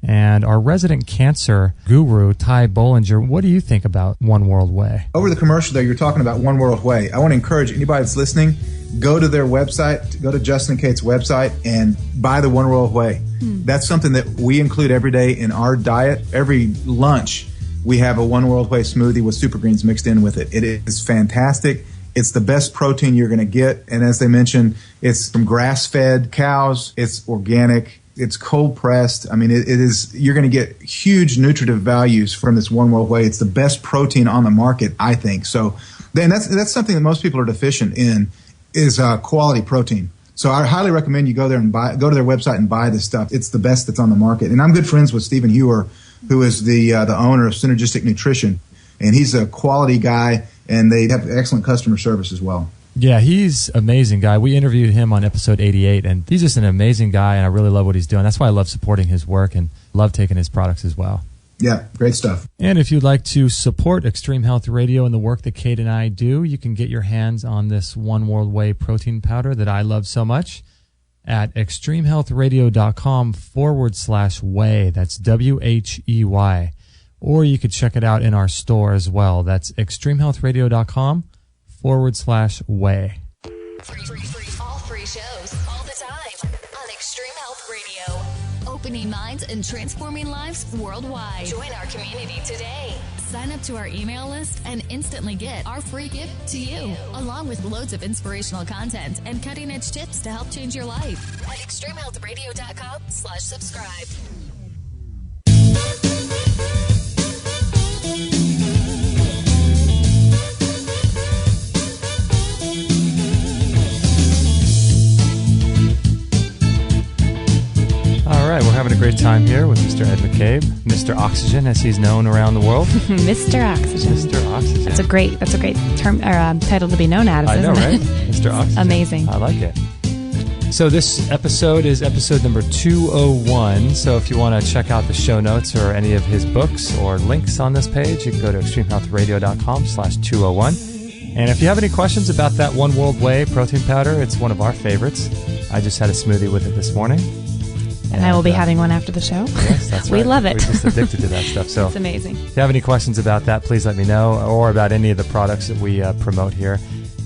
And our resident cancer guru, Ty Bollinger, what do you think about One World Whey? Over the commercial there, you're talking about One World Whey. I want to encourage anybody that's listening, go to their website, go to Justin and Kate's website, and buy the One World Whey. That's something that we include every day in our diet. Every lunch, we have a One World Whey smoothie with super greens mixed in with it. It is fantastic. It's the best protein you're going to get. And as they mentioned, it's from grass-fed cows. It's organic. It's cold pressed. I mean, it is. You're going to get huge nutritive values from this One World Whey. It's the best protein on the market, I think. So, then that's something that most people are deficient in is quality protein. So I highly recommend you go there and go to their website and buy this stuff. It's the best that's on the market. And I'm good friends with Stephen Hewer, who is the owner of Synergistic Nutrition, and he's a quality guy, and they have excellent customer service as well. Yeah, he's an amazing guy. We interviewed him on episode 88, and he's just an amazing guy, and I really love what he's doing. That's why I love supporting his work and love taking his products as well. Yeah, great stuff. And if you'd like to support Extreme Health Radio and the work that Kate and I do, you can get your hands on this One World Whey protein powder that I love so much at extremehealthradio.com/whey. That's WHEY. Or you could check it out in our store as well. That's extremehealthradio.com/whey. All free shows, all the time on Extreme Health Radio. Opening minds and transforming lives worldwide. Join our community today. Sign up to our email list and instantly get our free gift to you, along with loads of inspirational content and cutting-edge tips to help change your life at extremehealthradio.com/subscribe. great time here with Mr. Ed McCabe, Mr. Oxygen, as he's known around the world. Mr. Oxygen. Mr. Oxygen. That's a great term or title to be known as. I know, isn't right? it? Mr. Oxygen. Amazing. I like it. So this episode is episode number 201. So if you want to check out the show notes or any of his books or links on this page, you can go to extremehealthradio.com/201. And if you have any questions about that One World Whey protein powder, it's one of our favorites. I just had a smoothie with it this morning. And I will be having one after the show. Yes, that's right. We love it. We're just addicted to that stuff. So it's amazing. If you have any questions about that, please let me know, or about any of the products that we promote here.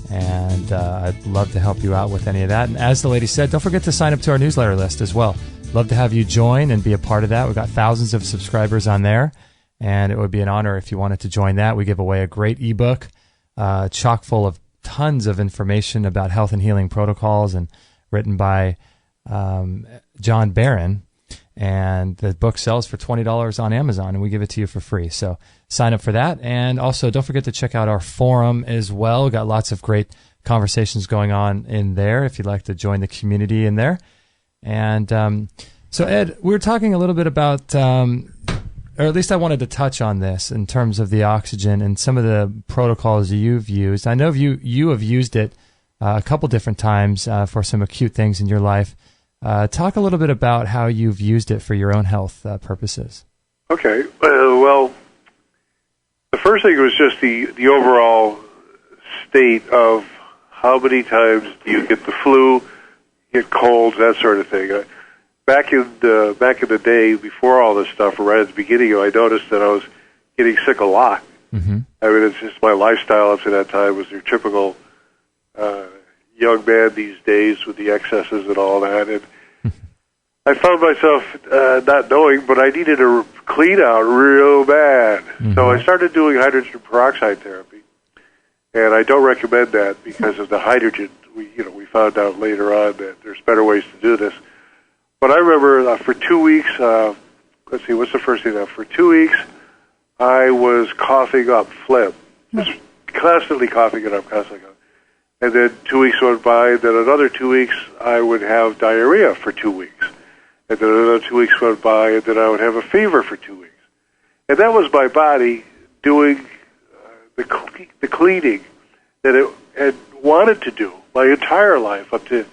And I'd love to help you out with any of that. And as the lady said, don't forget to sign up to our newsletter list as well. Love to have you join and be a part of that. We've got thousands of subscribers on there, and it would be an honor if you wanted to join that. We give away a great ebook, chock full of tons of information about health and healing protocols, and written by John Barron. And the book sells for $20 on Amazon, and we give it to you for free. So sign up for that. And also, don't forget to check out our forum as well. We've got lots of great conversations going on in there if you'd like to join the community in there. And so, Ed, we were talking a little bit about, or at least I wanted to touch on this in terms of the oxygen and some of the protocols you've used. I know you have used it a couple different times for some acute things in your life. Talk a little bit about how you've used it for your own health purposes. Okay. Well, the first thing was just the overall state of how many times do you get the flu, get colds, that sort of thing. Back in the day, before all this stuff, or right at the beginning, I noticed that I was getting sick a lot. Mm-hmm. I mean, it's just my lifestyle up to that time was your typical young man these days with the excesses and all that. And I found myself not knowing, but I needed a clean out real bad. Mm-hmm. So I started doing hydrogen peroxide therapy, and I don't recommend that because of the hydrogen. We found out later on that there's better ways to do this. But I remember for 2 weeks. Let's see, what's the first thing? For 2 weeks, I was coughing up phlegm, just constantly coughing it up, constantly. And then 2 weeks went by, then another 2 weeks, I would have diarrhea for 2 weeks. And then another 2 weeks went by, and then I would have a fever for 2 weeks. And that was my body doing the cleaning that it had wanted to do my entire life up to,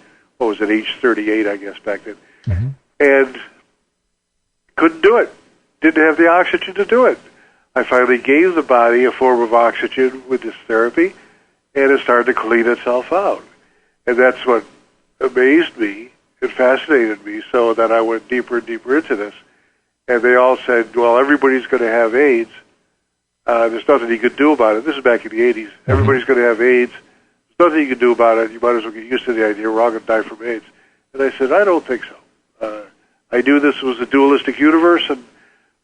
age 38, I guess, back then. Mm-hmm. And couldn't do it. Didn't have the oxygen to do it. I finally gave the body a form of oxygen with this therapy, and it started to clean itself out. And that's what amazed me. It fascinated me so that I went deeper and deeper into this. And they all said, well, everybody's going to have AIDS. There's nothing you can do about it. This is back in the 80s. Mm-hmm. Everybody's going to have AIDS. There's nothing you can do about it. You might as well get used to the idea we're all going to die from AIDS. And I said, I don't think so. I knew this was a dualistic universe, and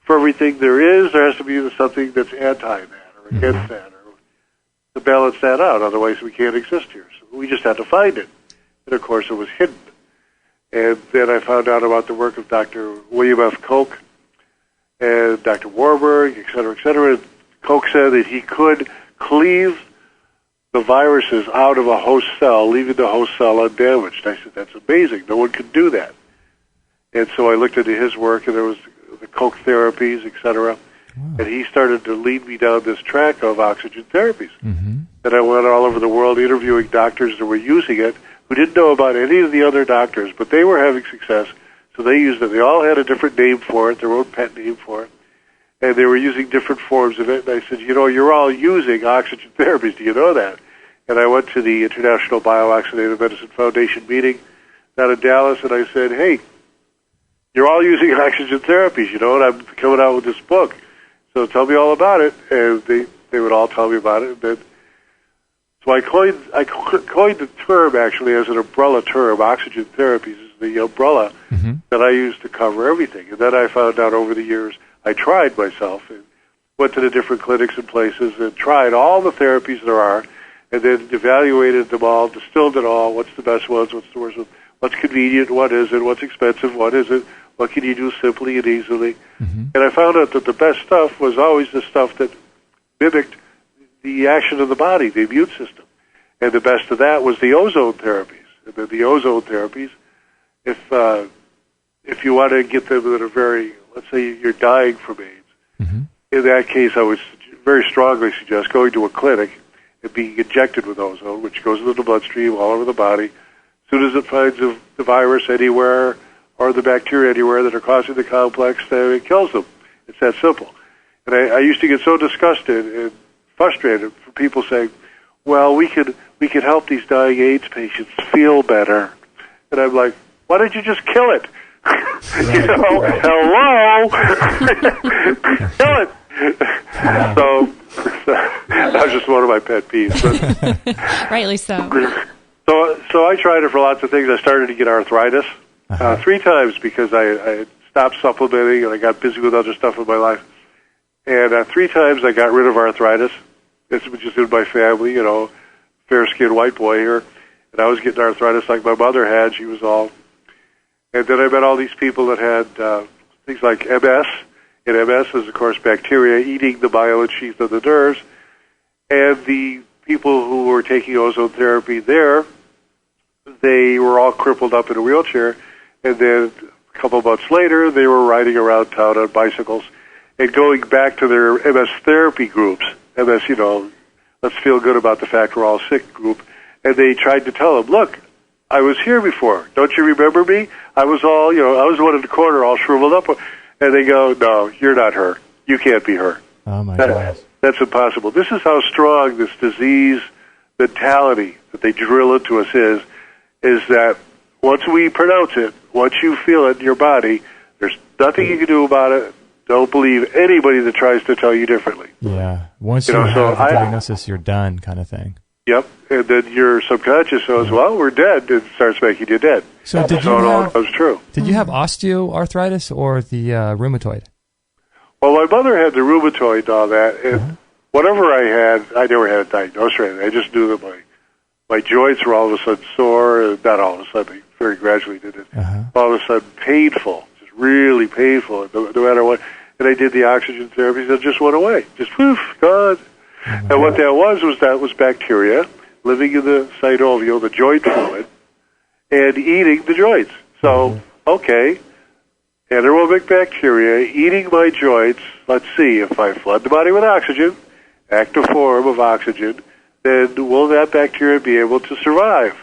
for everything there has to be something that's anti that or against that, or to balance that out. Otherwise, we can't exist here. So we just had to find it. And, of course, it was hidden. And then I found out about the work of Dr. William F. Koch and Dr. Warburg, et cetera, et cetera. And Koch said that he could cleave the viruses out of a host cell, leaving the host cell undamaged. I said, that's amazing. No one can do that. And so I looked into his work, and there was the Koch therapies, et cetera. Wow. And he started to lead me down this track of oxygen therapies. Mm-hmm. And I went all over the world interviewing doctors that were using it, who didn't know about any of the other doctors, but they were having success, so they used it. They all had a different name for it, their own pet name for it, and they were using different forms of it. And I said, you're all using oxygen therapies. Do you know that? And I went to the International Biooxidative Medicine Foundation meeting down in Dallas, and I said, hey, you're all using oxygen therapies, and I'm coming out with this book. So tell me all about it. And they would all tell me about it. And then, so I coined the term, actually, as an umbrella term. Oxygen therapies is the umbrella that I use to cover everything. And then I found out over the years, I tried myself and went to the different clinics and places and tried all the therapies there are, and then evaluated them all, distilled it all, what's the best ones, what's the worst ones, what's convenient, what isn't, what's expensive, what isn't, what can you do simply and easily. Mm-hmm. And I found out that the best stuff was always the stuff that mimicked the action of the body, the immune system. And the best of that was the ozone therapies. And then the ozone therapies, if if you want to get them that are very, let's say you're dying from AIDS, in that case I would very strongly suggest going to a clinic and being injected with ozone, which goes into the bloodstream all over the body. As soon as it finds the virus anywhere or the bacteria anywhere that are causing the complex, then it kills them. It's that simple. And I used to get so disgusted and frustrated for people saying, well, we could help these dying AIDS patients feel better. And I'm like, why don't you just kill it? Hello? Kill it. So that was just one of my pet peeves. But, rightly so. So I tried it for lots of things. I started to get arthritis 3 times because I stopped supplementing and I got busy with other stuff in my life. And 3 times I got rid of arthritis. This was just in my family, fair-skinned white boy here. And I was getting arthritis like my mother had. She was all... And then I met all these people that had things like MS. And MS is, of course, bacteria eating the myelin sheath of the nerves. And the people who were taking ozone therapy there, they were all crippled up in a wheelchair. And then a couple months later, they were riding around town on bicycles and going back to their MS therapy groups. MS, let's feel good about the fact we're all sick group. And they tried to tell them, look, I was here before. Don't you remember me? I was all, I was the one in the corner all shriveled up. And they go, no, you're not her. You can't be her. Oh, my gosh. That's impossible. This is how strong this disease mentality that they drill into us is that once we pronounce it, once you feel it in your body, there's nothing you can do about it. Don't believe anybody that tries to tell you differently. Yeah. Once you have the diagnosis, you're done kind of thing. Yep. And then your subconscious says, well, we're dead. It starts making you dead. So it all comes true. Did you have osteoarthritis or the rheumatoid? Well, my mother had the rheumatoid and all that. And whatever I had, I never had a diagnosis or anything. I just knew that my joints were all of a sudden sore. And not all of a sudden. They very gradually did it. All of a sudden painful. Just really painful. No matter what. And I did the oxygen therapy. It just went away. Just poof, gone. And what that was bacteria living in the synovial, the joint fluid, and eating the joints. So, okay, anaerobic bacteria eating my joints. Let's see, if I flood the body with oxygen, active form of oxygen, then will that bacteria be able to survive?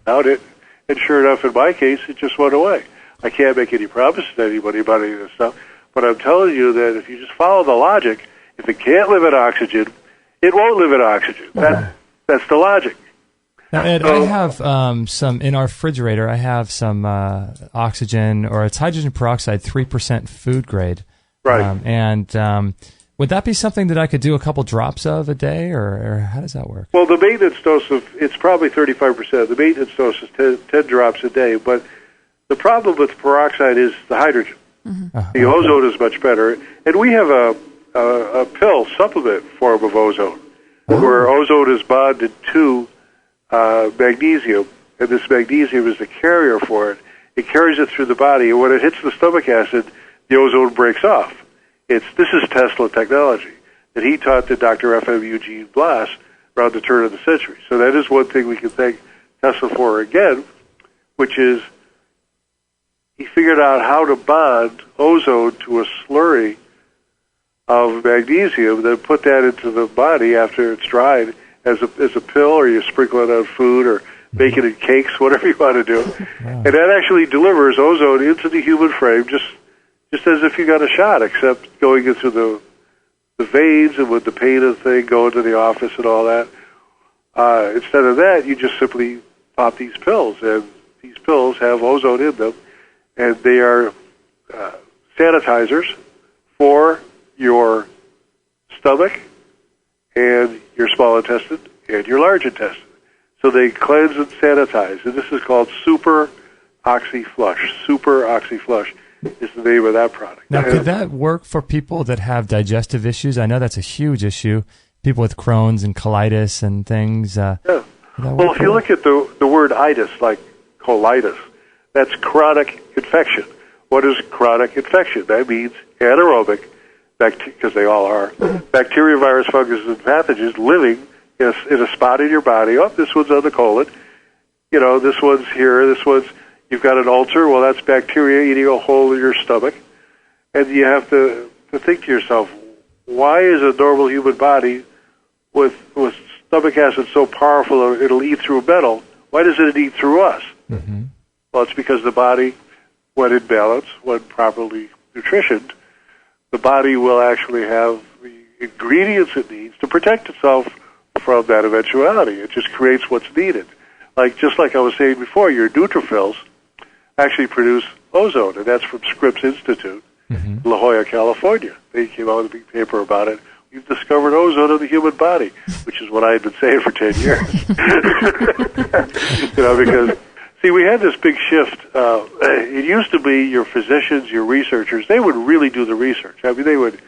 Doubt it. And sure enough, in my case, it just went away. I can't make any promises to anybody about any of this stuff, but I'm telling you that if you just follow the logic, if it can't live in oxygen, it won't live in oxygen. That's the logic. Now, Ed, I have some in our refrigerator. I have some oxygen, or it's hydrogen peroxide, 3% food grade. Right. And would that be something that I could do a couple drops of a day, or how does that work? Well, the maintenance dose it's probably 35%. The maintenance dose is 10 drops a day. But the problem with peroxide is the hydrogen. The ozone is much better. And we have a pill supplement form of ozone, where ozone is bonded to magnesium, and this magnesium is the carrier for it. It carries it through the body, and when it hits the stomach acid, the ozone breaks off. This is Tesla technology that he taught to Dr. F.M. Eugene Blass around the turn of the century. So that is one thing we can thank Tesla for again, which is he figured out how to bond ozone to a slurry of magnesium, then put that into the body after it's dried as a pill, or you sprinkle it on food, or bake it in cakes, whatever you want to do. And that actually delivers ozone into the human frame, just as if you got a shot, except going into the veins and with the pain of the thing, going to the office and all that. Instead of that, you just simply pop these pills, and these pills have ozone in them, and they are sanitizers for your stomach and your small intestine and your large intestine. So they cleanse and sanitize, and this is called Super Oxy Flush. Super Oxy Flush is the name of that product. Now, could that work for people that have digestive issues? I know that's a huge issue. People with Crohn's and colitis and things. Yeah. Well, if you look at the word itis, like colitis, that's chronic infection. What is chronic infection? That means anaerobic, because they all are, bacteria, virus, fungus, and pathogens living in a spot in your body. Oh, this one's on the colon. This one's here. This one's, You've got an ulcer. Well, that's bacteria eating a hole in your stomach. And you have to think to yourself, why is a normal human body with stomach acid so powerful it'll eat through metal, why doesn't it eat through us? Mm-hmm. Well, it's because the body, when in balance, when properly nutritioned, the body will actually have the ingredients it needs to protect itself from that eventuality. It just creates what's needed. Just like I was saying before, your neutrophils actually produce ozone, and that's from Scripps Institute, La Jolla, California. They came out with a big paper about it. We've discovered ozone in the human body, which is what I had been saying for 10 years. Because, see, we had this big shift. It used to be your physicians, your researchers, they would really do the research. I mean, they would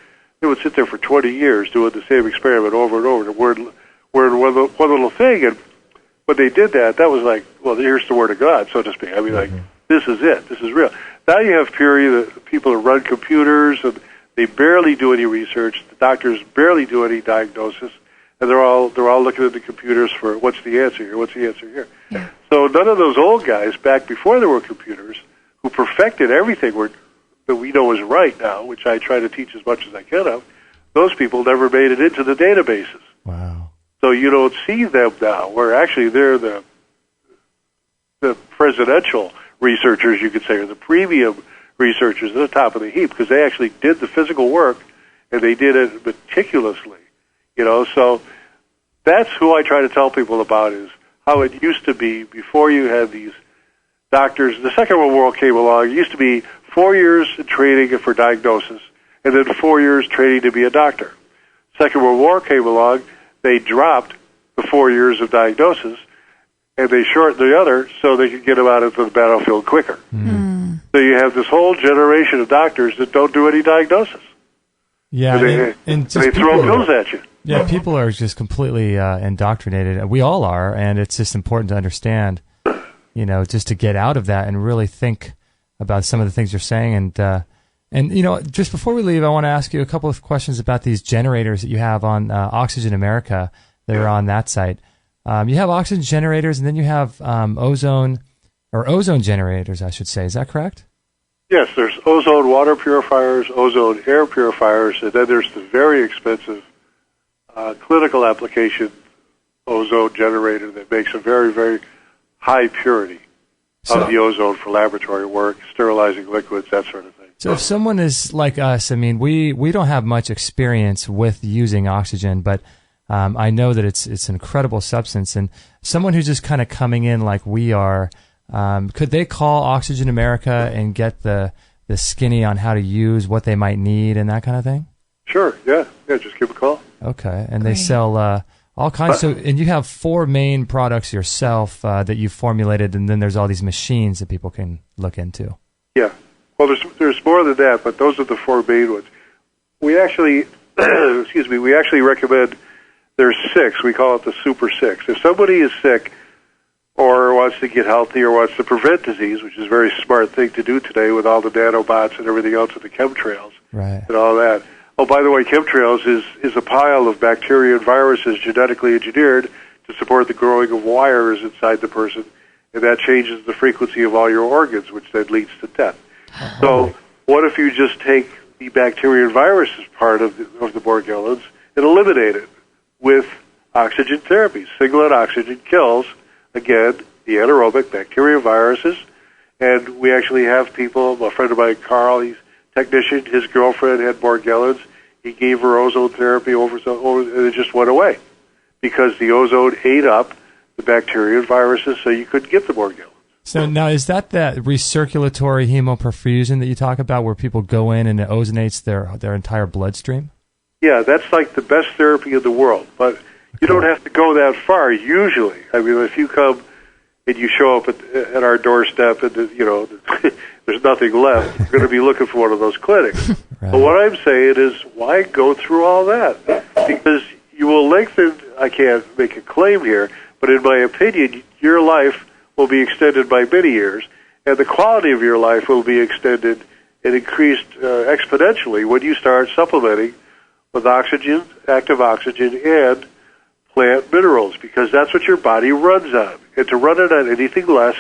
sit there for 20 years doing the same experiment over and over, and word one little thing. And when they did that, that was like, well, here's the word of God, so to speak. I mean, this is it. This is real. Now you have people who run computers, and they barely do any research. The doctors barely do any diagnosis, and they're all looking at the computers for what's the answer here, what's the answer here. Yeah. So none of those old guys back before there were computers who perfected everything that we know is right now, which I try to teach as much as I can of, those people never made it into the databases. Wow. So you don't see them now, where actually they're the presidential researchers, you could say, or the premium researchers at the top of the heap, because they actually did the physical work, and they did it meticulously. So that's who I try to tell people about, is how it used to be before you had these doctors. The Second World War came along. It used to be 4 years training for diagnosis, and then 4 years training to be a doctor. Second World War came along. They dropped the 4 years of diagnosis, and they shortened the other so they could get them out into the battlefield quicker. Mm. So you have this whole generation of doctors that don't do any diagnosis. Yeah, and they throw pills at you. Yeah, people are just completely indoctrinated. We all are, and it's just important to understand, just to get out of that and really think about some of the things you're saying. And just before we leave, I want to ask you a couple of questions about these generators that you have on Oxygen America that are on that site. You have oxygen generators, and then you have ozone generators, I should say. Is that correct? Yes, there's ozone water purifiers, ozone air purifiers, and then there's the very expensive clinical application ozone generator that makes a very, very high purity of the ozone for laboratory work, sterilizing liquids, that sort of thing. So if someone is like us, I mean, we don't have much experience with using oxygen, but I know that it's an incredible substance, and someone who's just kind of coming in like we are, could they call Oxygen America and get the skinny on how to use, what they might need, and that kind of thing? Sure, yeah, just give a call. Okay, and they sell all kinds. And you have 4 main products yourself that you formulated, and then there's all these machines that people can look into. Yeah, well, there's more than that, but those are the 4 main ones. We actually, we actually recommend. There's 6. We call it the Super 6. If somebody is sick or wants to get healthy or wants to prevent disease, which is a very smart thing to do today with all the nanobots and everything else with the chemtrails and all that. Oh, by the way, chemtrails is a pile of bacteria and viruses genetically engineered to support the growing of wires inside the person, and that changes the frequency of all your organs, which then leads to death. So what if you just take the bacteria and viruses part of the Morgellons and eliminate it with oxygen therapy? Singlet oxygen kills, again, the anaerobic bacteria viruses, and we actually have people, a friend of mine, Carl, he's a technician, his girlfriend had Morgellons. He gave her ozone therapy and it just went away because the ozone ate up the bacteria and viruses, so you couldn't get the Morgellons. So now, is that recirculatory hemoperfusion that you talk about, where people go in and it ozonates their entire bloodstream? Yeah, that's like the best therapy in the world, but you don't have to go that far usually. I mean, if you come and you show up at our doorstep and there's nothing left, you're going to be looking for one of those clinics. Right. But what I'm saying is, why go through all that? Because you will lengthen. I can't make a claim here, but in my opinion, your life will be extended by many years, and the quality of your life will be extended and increased exponentially when you start supplementing with oxygen, active oxygen, and plant minerals, because that's what your body runs on. And to run it on anything less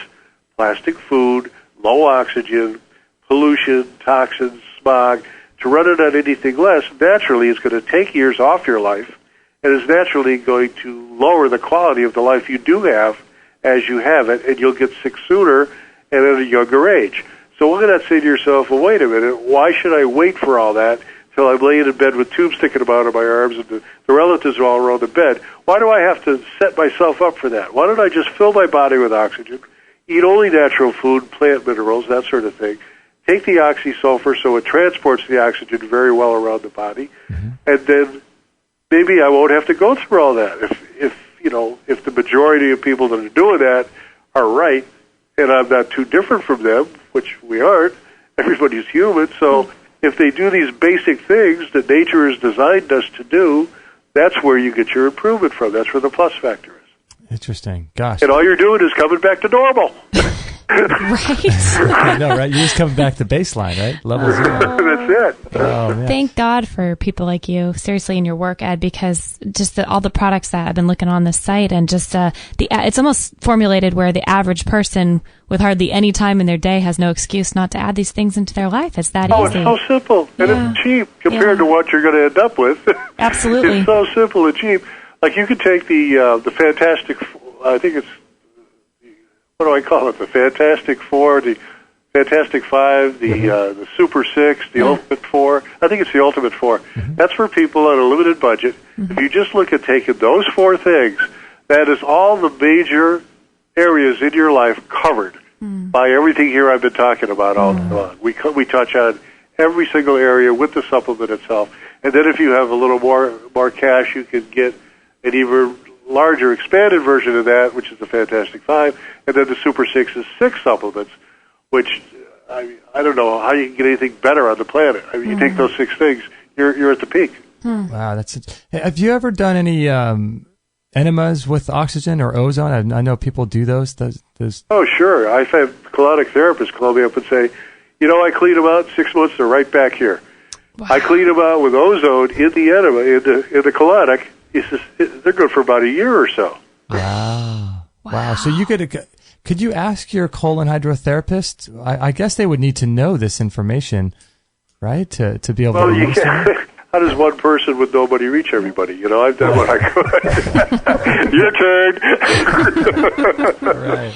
plastic food, low oxygen, pollution, toxins, smog, to run it on anything less, naturally is going to take years off your life and is naturally going to lower the quality of the life you do have as you have it, and you'll get sick sooner and at a younger age. So look at that, say to yourself, well, wait a minute, why should I wait for all that till I'm laying in bed with tubes sticking out of my arms and the relatives are all around the bed? Why do I have to set myself up for that? Why don't I just fill my body with oxygen, eat only natural food, plant minerals, that sort of thing, take the oxysulfur so it transports the oxygen very well around the body, and then maybe I won't have to go through all that. If the majority of people that are doing that are right, and I'm not too different from them, which we aren't, everybody's human, so if they do these basic things that nature has designed us to do, that's where you get your improvement from. That's where the plus factor is. Interesting. Gosh. And all you're doing is coming back to normal. Right. I know, right? You're just coming back to baseline, right? Level 0. That's it. Oh, man. Thank God for people like you, seriously, in your work, Ed, because just all the products that I've been looking on this site, and just it's almost formulated where the average person with hardly any time in their day has no excuse not to add these things into their life. It's that easy. It's so simple, and it's cheap compared to what you're going to end up with. Absolutely. It's so simple and cheap. Like you could take the Fantastic, I think it's, what do I call it? The Fantastic Four, the Fantastic Five, the Super Six, the Ultimate Four. I think it's the Ultimate Four. That's for people on a limited budget. If you just look at taking those four things, that is all the major areas in your life covered by everything here I've been talking about all along. We touch on every single area with the supplement itself. And then if you have a little more cash, you can get an even larger expanded version of that, which is the Fantastic Five, and then the Super Six is 6 supplements, which I don't know how you can get anything better on the planet. I mean, you take those 6 things, you're at the peak. Wow, that's it. Hey, have you ever done any enemas with oxygen or ozone? I know people do those. Oh, sure. I've had colonic therapists call me up and say, I clean them out 6 months, they're right back here. Wow. I clean them out with ozone in the enema, in the colonic. They're good for about a year or so. Wow. So you could you ask your colon hydrotherapist? I guess they would need to know this information, right? To be able to understand it? How does one person with nobody reach everybody? I've done what I could. Your turn. Right.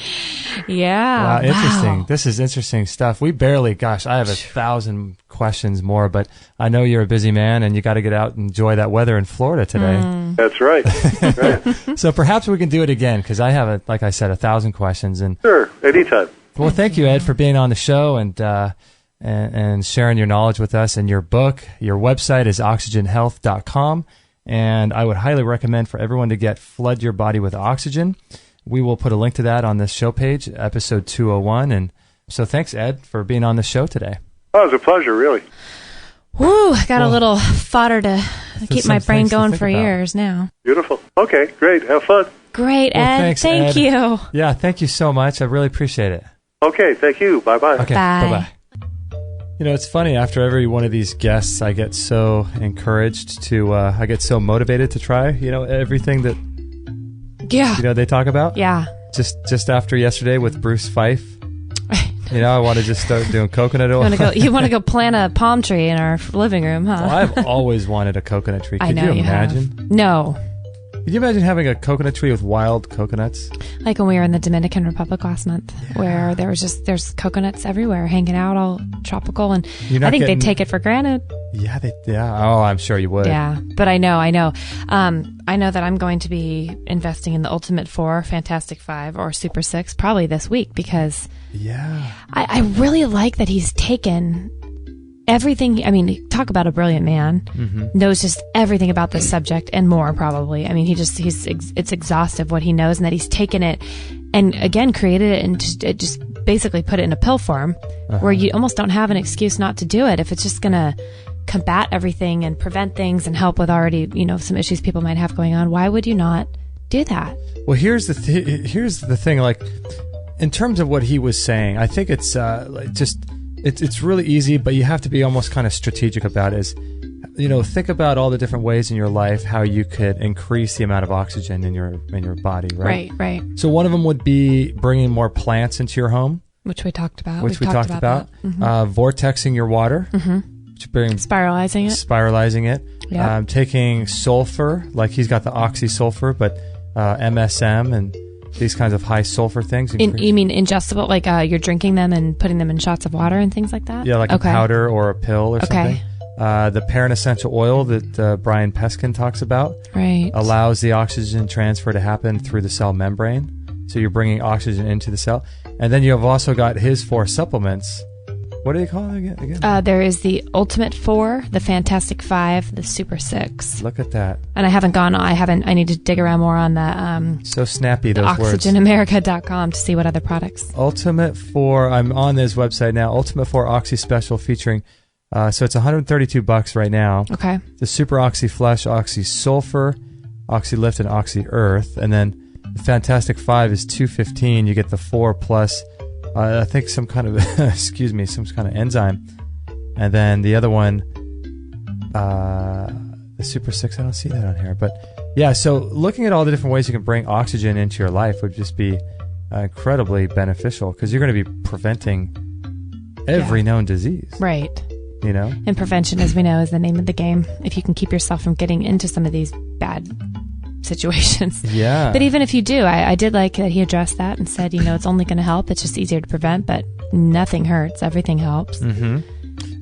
Yeah. Wow, interesting. This is interesting stuff. I have 1,000 questions more, but I know you're a busy man and you got to get out and enjoy that weather in Florida today. That's right. So perhaps we can do it again, because I have, like I said, 1,000 questions. And sure, anytime. Well, thank you, Ed, for being on the show and sharing your knowledge with us. And your book, your website is oxygenhealth.com, and I would highly recommend for everyone to Flood Your Body with Oxygen. We will put a link to that on this show page, episode 201. And so thanks, Ed, for being on the show today. Oh, it was a pleasure, really. Woo, I got a little fodder to keep my brain going for years now. Beautiful. Okay, great. Have fun. Great, Ed. Thanks, thank Ed. you. Yeah, thank you so much. I really appreciate it. Okay, thank you. Bye-bye. Okay, Bye. bye-bye. It's funny. After every one of these guests, I get so encouraged I get so motivated to try, everything that they talk about. Yeah. Just after yesterday with Bruce Fife, I want to just start doing coconut oil. You want to go plant a palm tree in our living room, huh? Well, I've always wanted a coconut tree. I know you imagine? have. No. Could you imagine having a coconut tree with wild coconuts? Like when we were in the Dominican Republic last month, where there's coconuts everywhere, hanging out, all tropical, and I think they take it for granted. Yeah, Oh, I'm sure you would. Yeah, but I know. I know that I'm going to be investing in the Ultimate 4, Fantastic 5, or Super 6 probably this week, because I really like that he's taken everything. I mean, talk about a brilliant man, knows just everything about this subject and more probably. I mean, it's exhaustive what he knows, and that he's taken it and again created it and just basically put it in a pill form where you almost don't have an excuse not to do it if it's just going to combat everything and prevent things and help with already, some issues people might have going on. Why would you not do that? Well, here's the thing, like in terms of what he was saying, I think it's it's really easy, but you have to be almost kind of strategic about it. think about all the different ways in your life how you could increase the amount of oxygen in your body, right? Right. So one of them would be bringing more plants into your home, which we talked about. We've talked about. Vortexing your water, which brings spiralizing it. Yeah. Taking sulfur, like he's got the oxysulfur, but MSM and these kinds of high sulfur things. You mean ingestible, like you're drinking them and putting them in shots of water and things like that? Yeah, like a powder or a pill or something. The Parent Essential Oil that Brian Peskin talks about allows the oxygen transfer to happen through the cell membrane. So you're bringing oxygen into the cell. And then you have also got his 4 supplements. What do they call it again? There is the Ultimate 4, the Fantastic 5, the Super 6. Look at that. And I need to dig around more on the so snappy, those words. OxygenAmerica.com to see what other products. Ultimate 4, I'm on this website now, Ultimate 4 Oxy Special featuring, so it's $132 right now. Okay. The Super Oxy Flush, Oxy Sulfur, Oxy Lift, and Oxy Earth. And then the Fantastic 5 is $215. You get the 4 plus... I think some kind of some kind of enzyme, and then the other one, the Super 6. I don't see that on here, but yeah. So looking at all the different ways you can bring oxygen into your life would just be incredibly beneficial because you're going to be preventing every known disease, right? And prevention, as we know, is the name of the game. If you can keep yourself from getting into some of these bad situations. Yeah. But even if you do, I did like that he addressed that and said, it's only going to help. It's just easier to prevent, but nothing hurts. Everything helps. Mm-hmm.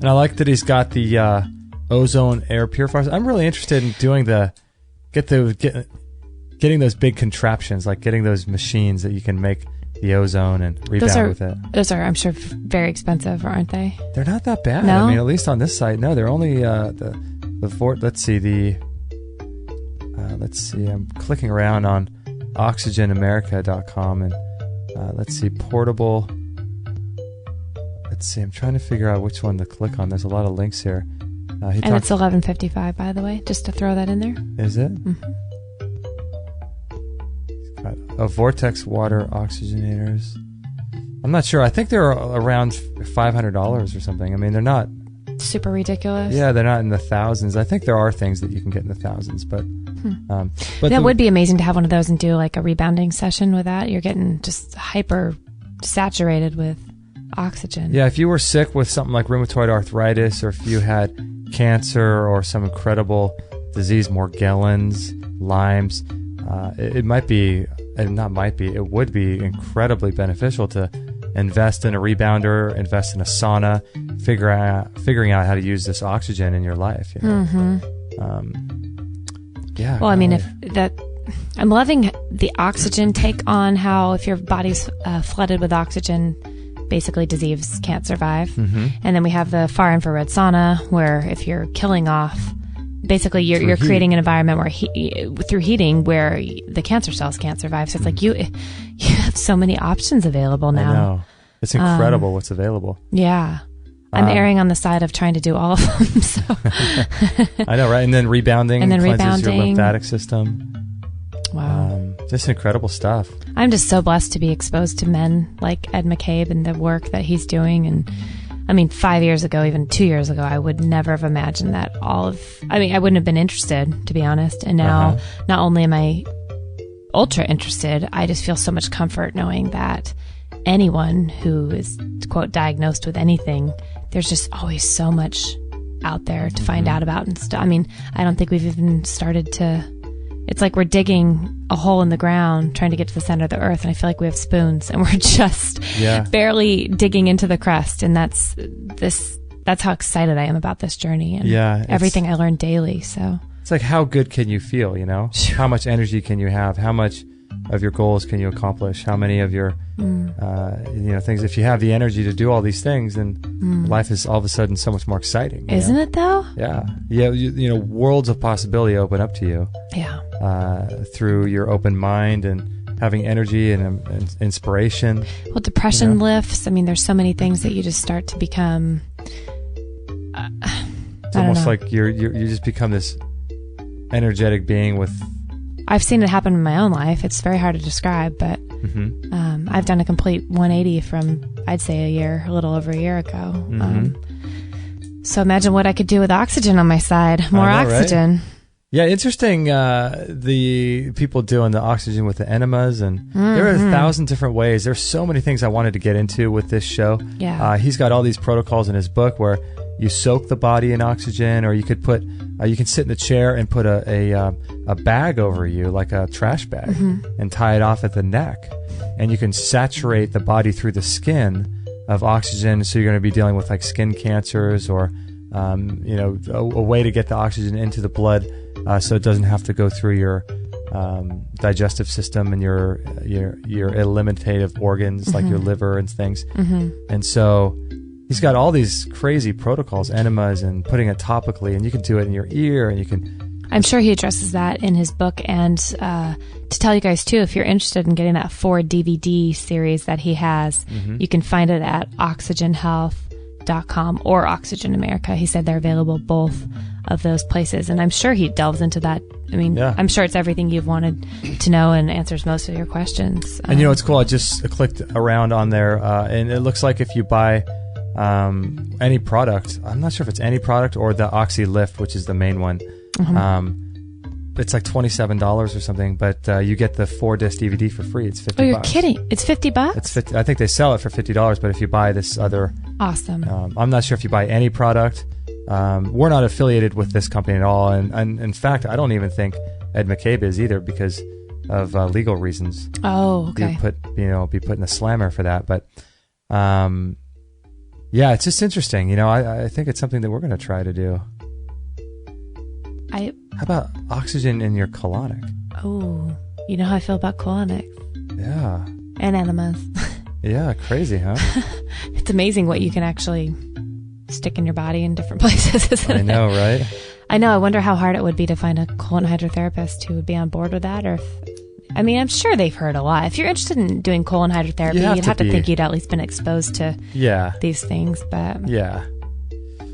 And I like that he's got the ozone air purifiers. I'm really interested in doing getting those big contraptions, like getting those machines that you can make the ozone and rebound with it. Those are, I'm sure, very expensive, aren't they? They're not that bad. No? I mean, at least on this site, no. They're only let's see, I'm clicking around on oxygenamerica.com and let's see, portable. Let's see, I'm trying to figure out which one to click on. There's a lot of links here. It's $11.55, by the way, just to throw that in there. Is it? Mm-hmm. Got Vortex water oxygenators. I'm not sure. I think they're around $500 or something. I mean, they're not super ridiculous. Yeah, they're not in the thousands. I think there are things that you can get in the thousands, but that would be amazing to have one of those and do like a rebounding session with that. You're getting just hyper saturated with oxygen. Yeah, if you were sick with something like rheumatoid arthritis, or if you had cancer or some incredible disease, Morgellons, Lyme's, it would be incredibly beneficial to invest in a rebounder, invest in a sauna, figuring out how to use this oxygen in your life. Yeah. Well, I mean, I'm loving the oxygen take on how if your body's flooded with oxygen, basically disease can't survive. Mm-hmm. And then we have the far infrared sauna, where if you're killing off, basically you're creating an environment where through heating where the cancer cells can't survive. So it's like you have so many options available now. I know. It's incredible what's available. Yeah. I'm erring on the side of trying to do all of them. So I know, right? And then rebounding cleanses your lymphatic system. Wow. Just incredible stuff. I'm just so blessed to be exposed to men like Ed McCabe and the work that he's doing. And I mean, 5 years ago, even 2 years ago, I would never have imagined that I wouldn't have been interested, to be honest. And now, not only am I ultra interested, I just feel so much comfort knowing that anyone who is, quote, diagnosed with anything, there's just always so much out there to find out about and stuff. I mean, I don't think we've even started to... It's like we're digging a hole in the ground trying to get to the center of the earth, and I feel like we have spoons and we're just barely digging into the crust. And that's how excited I am about this journey and everything I learn daily. So it's like, how good can you feel? How much energy can you have? How much of your goals can you accomplish? How many of your things? If you have the energy to do all these things, then life is all of a sudden so much more exciting. Isn't it though? Yeah. Worlds of possibility open up to you. Yeah. Through your open mind and having energy and inspiration. Well, depression lifts. I mean, there's so many things that you just start to become. It's almost like you just become this energetic being with. I've seen it happen in my own life. It's very hard to describe, but I've done a complete 180 from, I'd say, a little over a year ago. So imagine what I could do with oxygen on my side. More I know, oxygen. Right? Yeah, interesting. The people doing the oxygen with the enemas, and there are 1,000 different ways. There's so many things I wanted to get into with this show. Yeah. He's got all these protocols in his book where you soak the body in oxygen, or you could put, you can sit in the chair and put a bag over you, like a trash bag, and tie it off at the neck, and you can saturate the body through the skin of oxygen. So you're going to be dealing with like skin cancers, or a way to get the oxygen into the blood. So it doesn't have to go through your digestive system and your eliminative organs like your liver and things. And so he's got all these crazy protocols, enemas, and putting it topically, and you can do it in your ear, and you can. I'm sure he addresses that in his book. And to tell you guys too, if you're interested in getting that 4 DVD series that he has, you can find it at oxygenhealth.com or Oxygen America. He said they're available both of those places, and I'm sure he delves into that. I mean, I'm sure it's everything you've wanted to know and answers most of your questions. And it's cool. I just clicked around on there, and it looks like if you buy any product, I'm not sure if it's any product or the Oxy Lift, which is the main one. It's like $27 or something, but you get the 4-disc DVD for free. It's $50. Oh, you're kidding! It's $50. It's 50. I think they sell it for $50, but if you buy this other, awesome. I'm not sure if you buy any product. We're not affiliated with this company at all, and in fact, I don't even think Ed McCabe is either, because of legal reasons. Oh, okay. Be put in the slammer for that, but yeah, it's just interesting. I think it's something that we're going to try to do. How about oxygen in your colonic? Oh, you know how I feel about colonics. Yeah. And enemas. Yeah, crazy, huh? It's amazing what you can actually stick in your body in different places, isn't it? I know, right? I know. I wonder how hard it would be to find a colon hydrotherapist who would be on board with that. I'm sure they've heard a lot. If you're interested in doing colon hydrotherapy, you'd have to think you'd at least been exposed to these things. But yeah.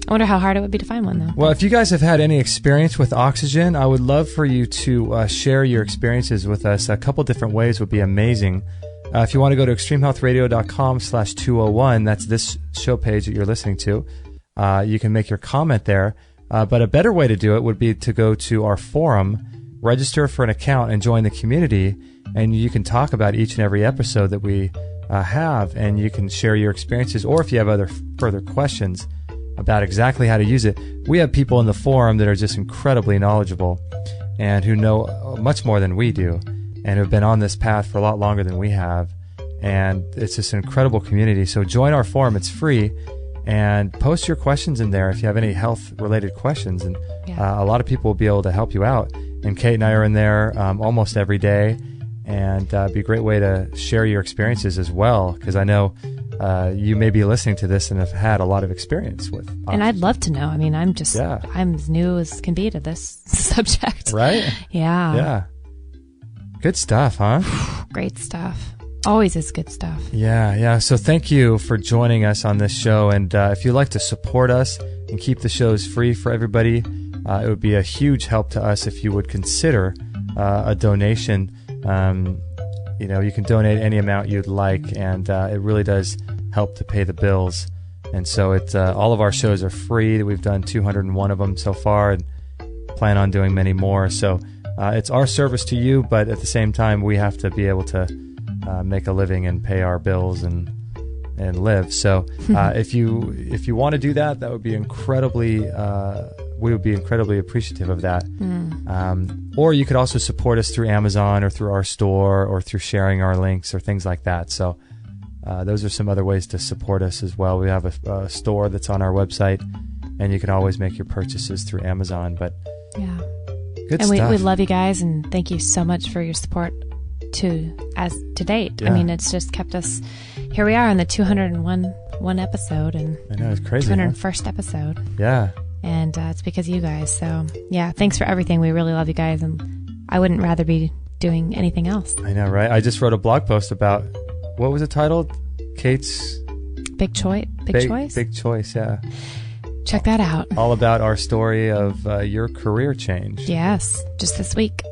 I wonder how hard it would be to find one, though. Well, if you guys have had any experience with oxygen, I would love for you to share your experiences with us. A couple different ways would be amazing. If you want to go to extremehealthradio.com/201, that's this show page that you're listening to, you can make your comment there. But a better way to do it would be to go to our forum, register for an account, and join the community. And you can talk about each and every episode that we have, and you can share your experiences. Or if you have further questions about exactly how to use it, we have people in the forum that are just incredibly knowledgeable and who know much more than we do, and have been on this path for a lot longer than we have. And it's just an incredible community. So join our forum. It's free. And post your questions in there if you have any health-related questions. And a lot of people will be able to help you out. And Kate and I are in there almost every day. And it'd be a great way to share your experiences as well, because I know you may be listening to this and have had a lot of experience with oxygen. And I'd love to know. I'm as new as can be to this subject. Right? Yeah. Yeah. Good stuff, huh? Great stuff. Always is good stuff. Yeah. So thank you for joining us on this show. And if you'd like to support us and keep the shows free for everybody, it would be a huge help to us if you would consider a donation. You can donate any amount you'd like, and it really does help to pay the bills. And so all of our shows are free. We've done 201 of them so far, and plan on doing many more. So it's our service to you, but at the same time, we have to be able to make a living and pay our bills and live. So if you want to do that, that would be incredibly. We would be incredibly appreciative of that. Or you could also support us through Amazon or through our store or through sharing our links or things like that. So those are some other ways to support us as well. We have a store that's on our website, and you can always make your purchases through Amazon. But yeah, good and stuff. We love you guys, and thank you so much for your support to date. Yeah. It's just kept us. Here we are on the 201 episode, and I know, it's crazy. 201st episode. Yeah. And it's because of you guys. So, yeah, thanks for everything. We really love you guys, and I wouldn't rather be doing anything else. I know, right? I just wrote a blog post about, what was it titled? Kate's... Big Choice? Big Choice, yeah. Check that out. All about our story of your career change. Yes, just this week.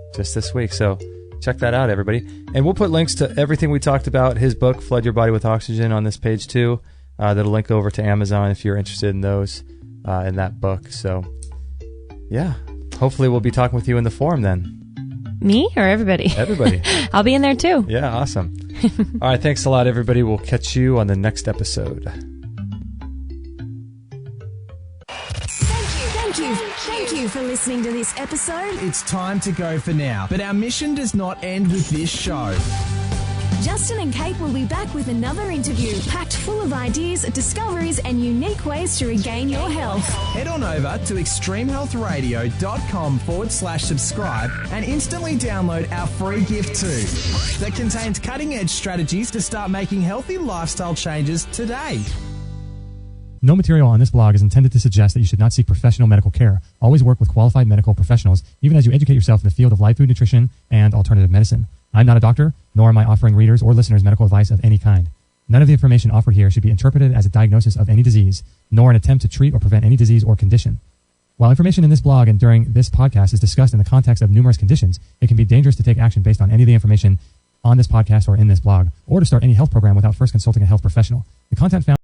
So check that out, everybody. And we'll put links to everything we talked about, his book, Flood Your Body with Oxygen, on this page, too. That'll link over to Amazon if you're interested in those. in that book. So, yeah, hopefully we'll be talking with you in the forum then. Me or everybody? Everybody. I'll be in there too. Yeah, awesome. All right, thanks a lot, everybody. We'll catch you on the next episode. Thank you for listening to this episode. It's time to go for now, but our mission does not end with this show. Justin and Kate will be back with another interview packed full of ideas, discoveries, and unique ways to regain your health. Head on over to extremehealthradio.com/subscribe and instantly download our free gift too that contains cutting-edge strategies to start making healthy lifestyle changes today. No material on this blog is intended to suggest that you should not seek professional medical care. Always work with qualified medical professionals, even as you educate yourself in the field of live food nutrition and alternative medicine. I'm not a doctor, nor am I offering readers or listeners medical advice of any kind. None of the information offered here should be interpreted as a diagnosis of any disease, nor an attempt to treat or prevent any disease or condition. While information in this blog and during this podcast is discussed in the context of numerous conditions, it can be dangerous to take action based on any of the information on this podcast or in this blog, or to start any health program without first consulting a health professional. The content found